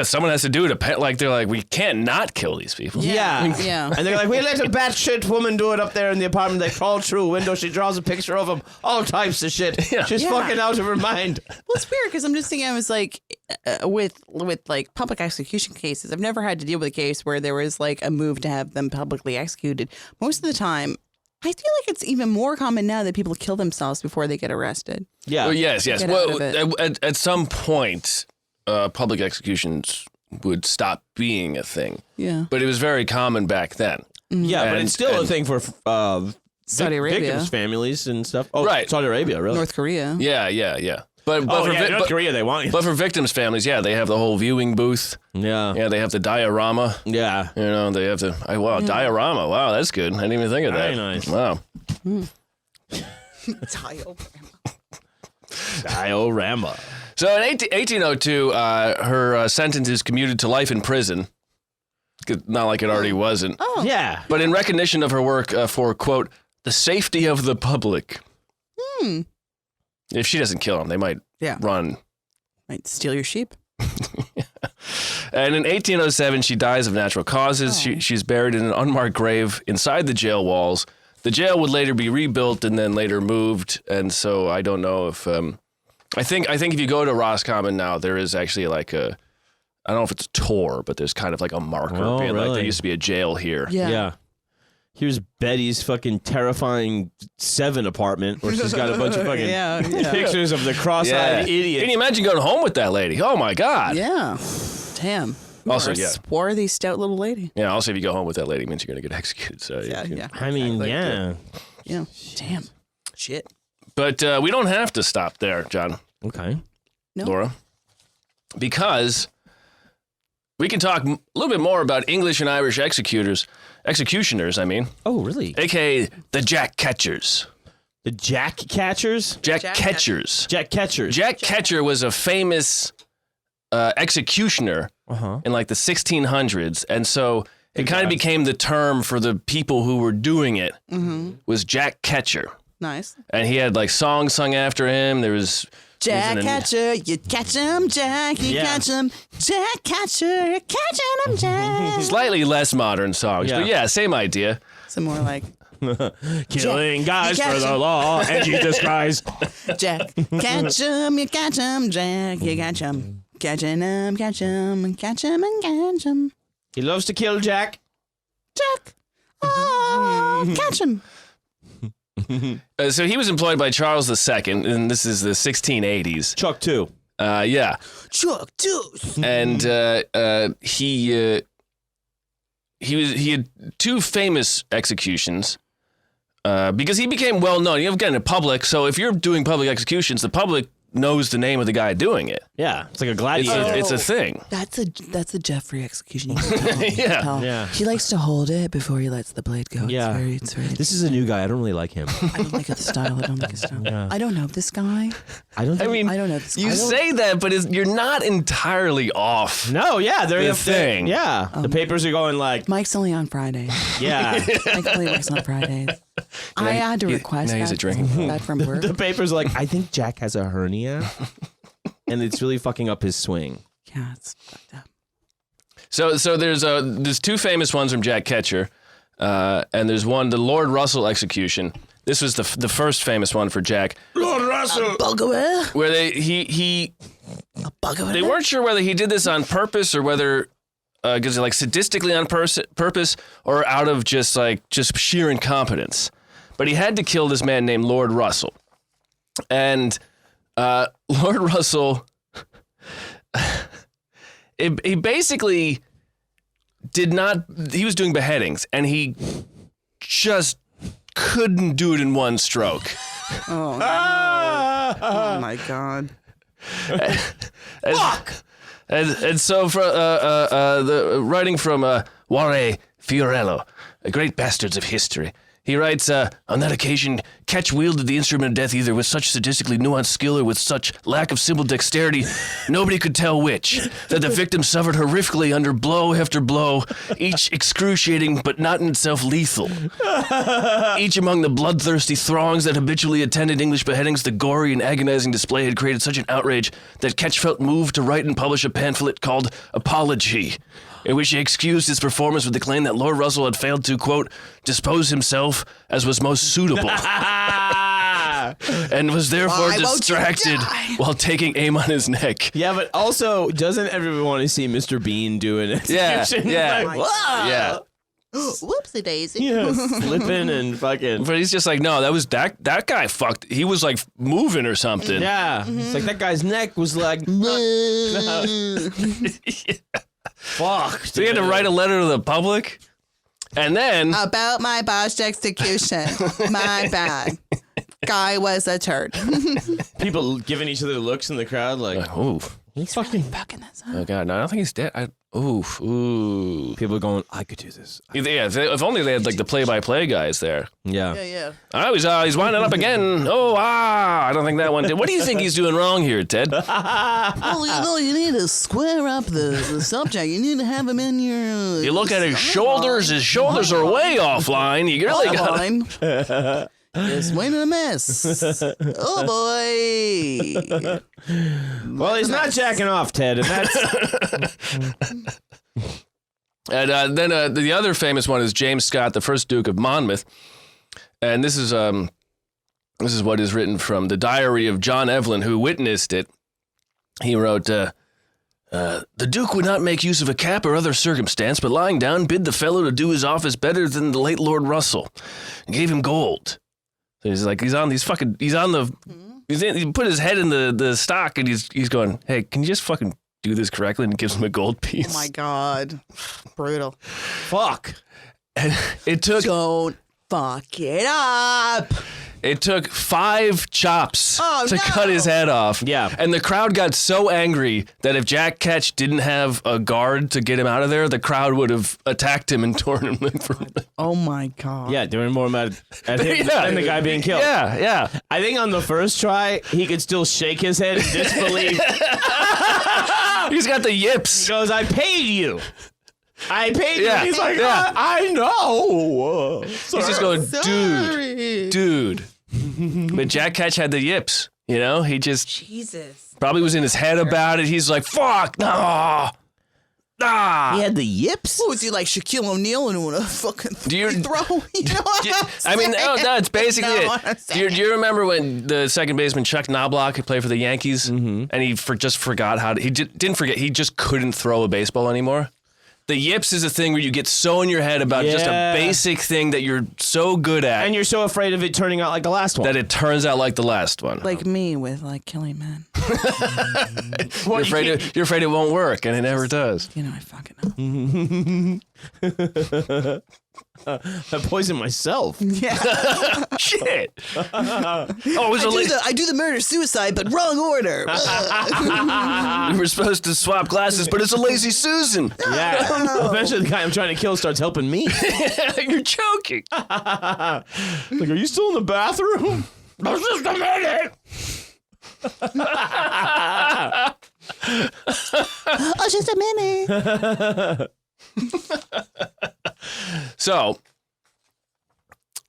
Someone has to do it. They're like, we can't not kill these people. Yeah. And they're like, we let a batshit woman do it up there in the apartment. They crawl through a window. She draws a picture of him. All types of shit. Yeah. She's fucking out of her mind. Well, it's weird because I'm just thinking, I was like, with like public execution cases, I've never had to deal with a case where there was like a move to have them publicly executed. Most of the time, I feel like it's even more common now that people kill themselves before they get arrested. Yeah. Well, yes. Get Well, out of it. at some point, public executions would stop being a thing. Yeah. But it was very common back then. Yeah, but it's still a thing for Saudi Arabia. victims' families and stuff. Oh, Right. Saudi Arabia, really? North Korea. Yeah. But North Korea, they want you. But for victims' families, they have the whole viewing booth. Yeah. Yeah, they have the diorama. Yeah. They have to. Diorama. Wow, that's good. I didn't even think of that. Very nice. Wow. Diorama. So in 1802, her sentence is commuted to life in prison. Not like it already wasn't. Oh. Yeah. But in recognition of her work for, quote, the safety of the public. If she doesn't kill them, they might run. Might steal your sheep. And in 1807, she dies of natural causes. She's buried in an unmarked grave inside the jail walls. The jail would later be rebuilt and then later moved. And so I don't know if I think if you go to Roscommon now, there is actually like I don't know if it's a tour, but there's kind of like a marker being like there used to be a jail here. Yeah. Here's Betty's fucking terrifying 7 apartment where she's got a bunch of fucking pictures of the cross-eyed idiot. Can you imagine going home with that lady? Oh my God. Yeah. Damn. Also, You're a swarthy, stout little lady. Yeah, also if you go home with that lady, it means you're going to get executed. So Yeah. I mean, yeah. Yeah. Damn. Shit. But we don't have to stop there, John. Okay. No. Laura. Because we can talk a little bit more about English and Irish executioners, I mean. Oh, really? AKA the Jack Catchers. The Jack Catchers? Jack Catchers. Jack Catchers. Jack Catcher was a famous executioner in like the 1600s. And so it kind of became the term for the people who were doing it was Jack Catcher. Nice. And he had like songs sung after him. There was... Jack Catcher, you catch him, Jack, you catch him. Jack Catcher, you're catching him, Jack. Slightly less modern songs, but same idea. Some more like... Killing guys for the law and Jesus Christ. Jack, catch him, you catch him, Jack, you catch him. Catching him, catch him, and catch him, and catch him. He loves to kill Jack. Jack, oh, catch him. So he was employed by Charles II, and this is the 1680s. Chuck too. Yeah. Chuck too. And he had 2 famous executions because he became well known. You know, again, in public. So if you're doing public executions, the public knows the name of the guy doing it. Yeah, it's like a gladiator. It's a thing. That's a Jeffrey execution. You can tell. Yeah. He likes to hold it before he lets the blade go. Yeah. It's very This is a new guy. I don't really like him. I don't like his style. I don't like his style. Yeah. I don't know this guy. I don't. I mean, I don't know this guy. you say that, but you're not entirely off. No, yeah, they're The thing. Yeah, the papers are going like, Mike's only on Friday. yeah. Mike only works on Fridays. I had to request now he's a that, drinking that from work. The papers are like, I think Jack has a hernia, and it's really fucking up his swing. Yeah, it's fucked up. So there's 2 famous ones from Jack Catcher, and there's one, the Lord Russell execution. This was the first famous one for Jack, Lord Russell. Bugaware. where they Bugaware. weren't sure whether he did this on purpose or whether because like sadistically on purpose or out of just sheer incompetence. But he had to kill this man named Lord Russell, and Lord Russell. He basically did not. He was doing beheadings, and he just couldn't do it in one stroke. Oh, no. Oh my God. Fuck! And so, for the writing from Ware Fiorello, great bastards of history. He writes, on that occasion, Ketch wielded the instrument of death either with such sadistically nuanced skill or with such lack of simple dexterity, nobody could tell which, that the victim suffered horrifically under blow after blow, each excruciating but not in itself lethal. Each among the bloodthirsty throngs that habitually attended English beheadings, the gory and agonizing display had created such an outrage that Ketch felt moved to write and publish a pamphlet called Apology, in which he excused his performance with the claim that Lord Russell had failed to, quote, dispose himself as was most suitable, and was therefore distracted while taking aim on his neck. Yeah, but also, doesn't everyone want to see Mr. Bean do an execution? Yeah. Like, whoa! Yeah. Whoopsie daisy. Yeah, flipping and fucking. But he's just like, no, that was that guy fucked. He was like moving or something. Yeah, it's like that guy's neck was like. Fuck. So he had to write a letter to the public, and then About my botched execution. My bad. Guy was a turd. People giving each other looks in the crowd, like, ooh, he's fucking. Fucking this up. oh god, no, I don't think he's dead. Ooh. People going, I could do this. Yeah, if only they had like the play-by-play guys there. Yeah. Yeah. Oh, he's winding up again. I don't think that one did. What do you think he's doing wrong here, Ted? Well, you need to square up the subject. You need to have him in your. You look at his shoulders. His shoulders are way offline. You really got. Just waiting a mess. Oh boy. Well, he's not jacking off, Ted, and that's. And then the other famous one is James Scott, the first Duke of Monmouth, and this is what is written from the diary of John Evelyn, who witnessed it. He wrote, "The Duke would not make use of a cap or other circumstance, but lying down, bid the fellow to do his office better than the late Lord Russell, and gave him gold." So he's like, he put his head in the stock, and he's going, "Hey, can you just fucking do this correctly?" And gives him a gold piece. Oh my God. Brutal. Fuck. And it took. Don't fuck it up. It took 5 chops to no. cut his head off. Yeah. And the crowd got so angry that if Jack Ketch didn't have a guard to get him out of there, the crowd would have attacked him and torn him limb from limb. Oh my God. Yeah, doing more mad at him than the guy being killed. Yeah. I think on the first try, he could still shake his head in disbelief. He's got the yips. He goes, I paid you. Yeah. He's like, Yeah. I know. He's just going, dude. But Jack Ketch had the yips, you know? He just Jesus. probably was in his head about it. He's like, fuck, no. He had the yips? What was he like, Shaquille O'Neal and a fucking Do you- throw? You know what I'm saying? No, it's basically No, it. I'm Do you remember when the second baseman Chuck Knobloch had played for the Yankees, and he just forgot how to? He didn't forget. He just couldn't throw a baseball anymore. The yips is a thing where you get so in your head about just a basic thing that you're so good at, And you're so afraid of it turning out like the last one. that it turns out like the last one. Like me with like killing men. You're afraid it won't work, and it never does. You know, I fucking know. I poisoned myself. Yeah. Shit. I do the murder suicide, but wrong order. We were supposed to swap glasses, but it's a lazy Susan. Yeah. Eventually, the guy I'm trying to kill starts helping me. You're joking. Like, are you still in the bathroom? Just a minute. Oh, just a minute. So,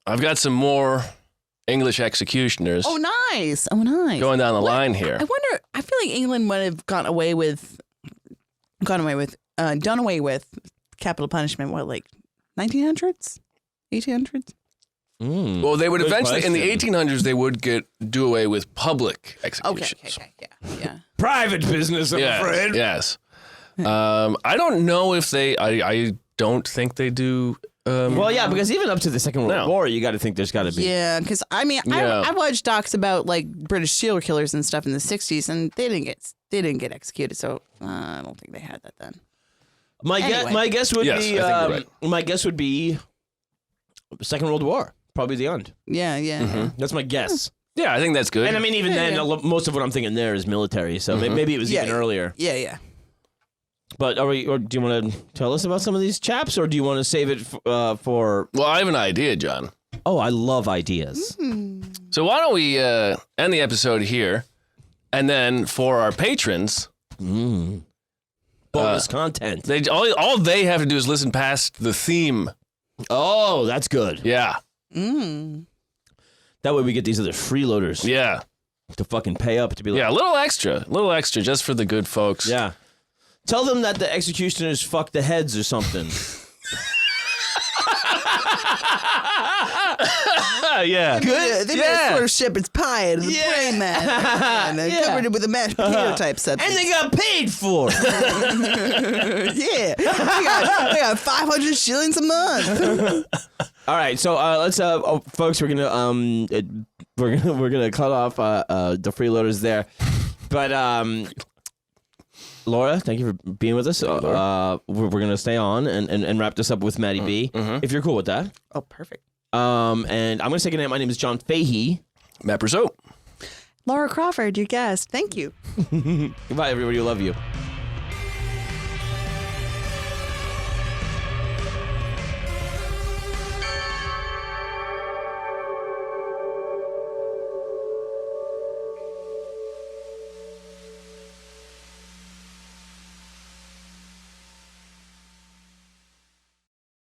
I've got some more English executioners Oh, nice. Oh, nice. going down the line here. I wonder. I feel like England might have done away with capital punishment. What, like 1900s, 1800s? Well, they would Good eventually, in the question. 1800s, they would do away with public Okay. executions. Yeah. Private business, I'm afraid. Yes. I don't know if I don't think they do. Well, yeah, because even up to the Second World No. War, you got to think there's got to be. Yeah, because I mean, Yeah. I watched docs about like British serial killers and stuff in the 60s, and they didn't get executed. So I don't think they had that then. My guess would Yes, be. I think you're My guess would be Second World War. Probably the end. Yeah. That's my guess. Yeah, I think that's good. And I mean, even then, most of what I'm thinking there is military. So maybe it was even earlier. Yeah. But or do you want to tell us about some of these chaps, or do you want to save it for? Well, I have an idea, John. Oh, I love ideas. So why don't we end the episode here, and then for our patrons, Bonus content. all they have to do is listen past the theme. Oh, that's good. Yeah, That way we get these other freeloaders yeah, to fucking pay up to be like, yeah. A little extra, just for the good folks. yeah. Tell them that the executioners fuck the heads or something. Yeah. Good. They made sort of shepherd's pie out of the brain man. And they covered it with a mashed potato type substance. And they got paid for it. Yeah. They got 500 shillings a month. All right, so let's folks, we're gonna cut off the freeloaders there. But Laura, thank you for being with us. We're gonna stay on and wrap this up with Maddie B. If you're cool with that. Oh, perfect. And I'm gonna say goodnight. My name is John Fahey. Matt Brousseau. Laura Crawford, your guest. Thank you. Goodbye, everybody. We love you.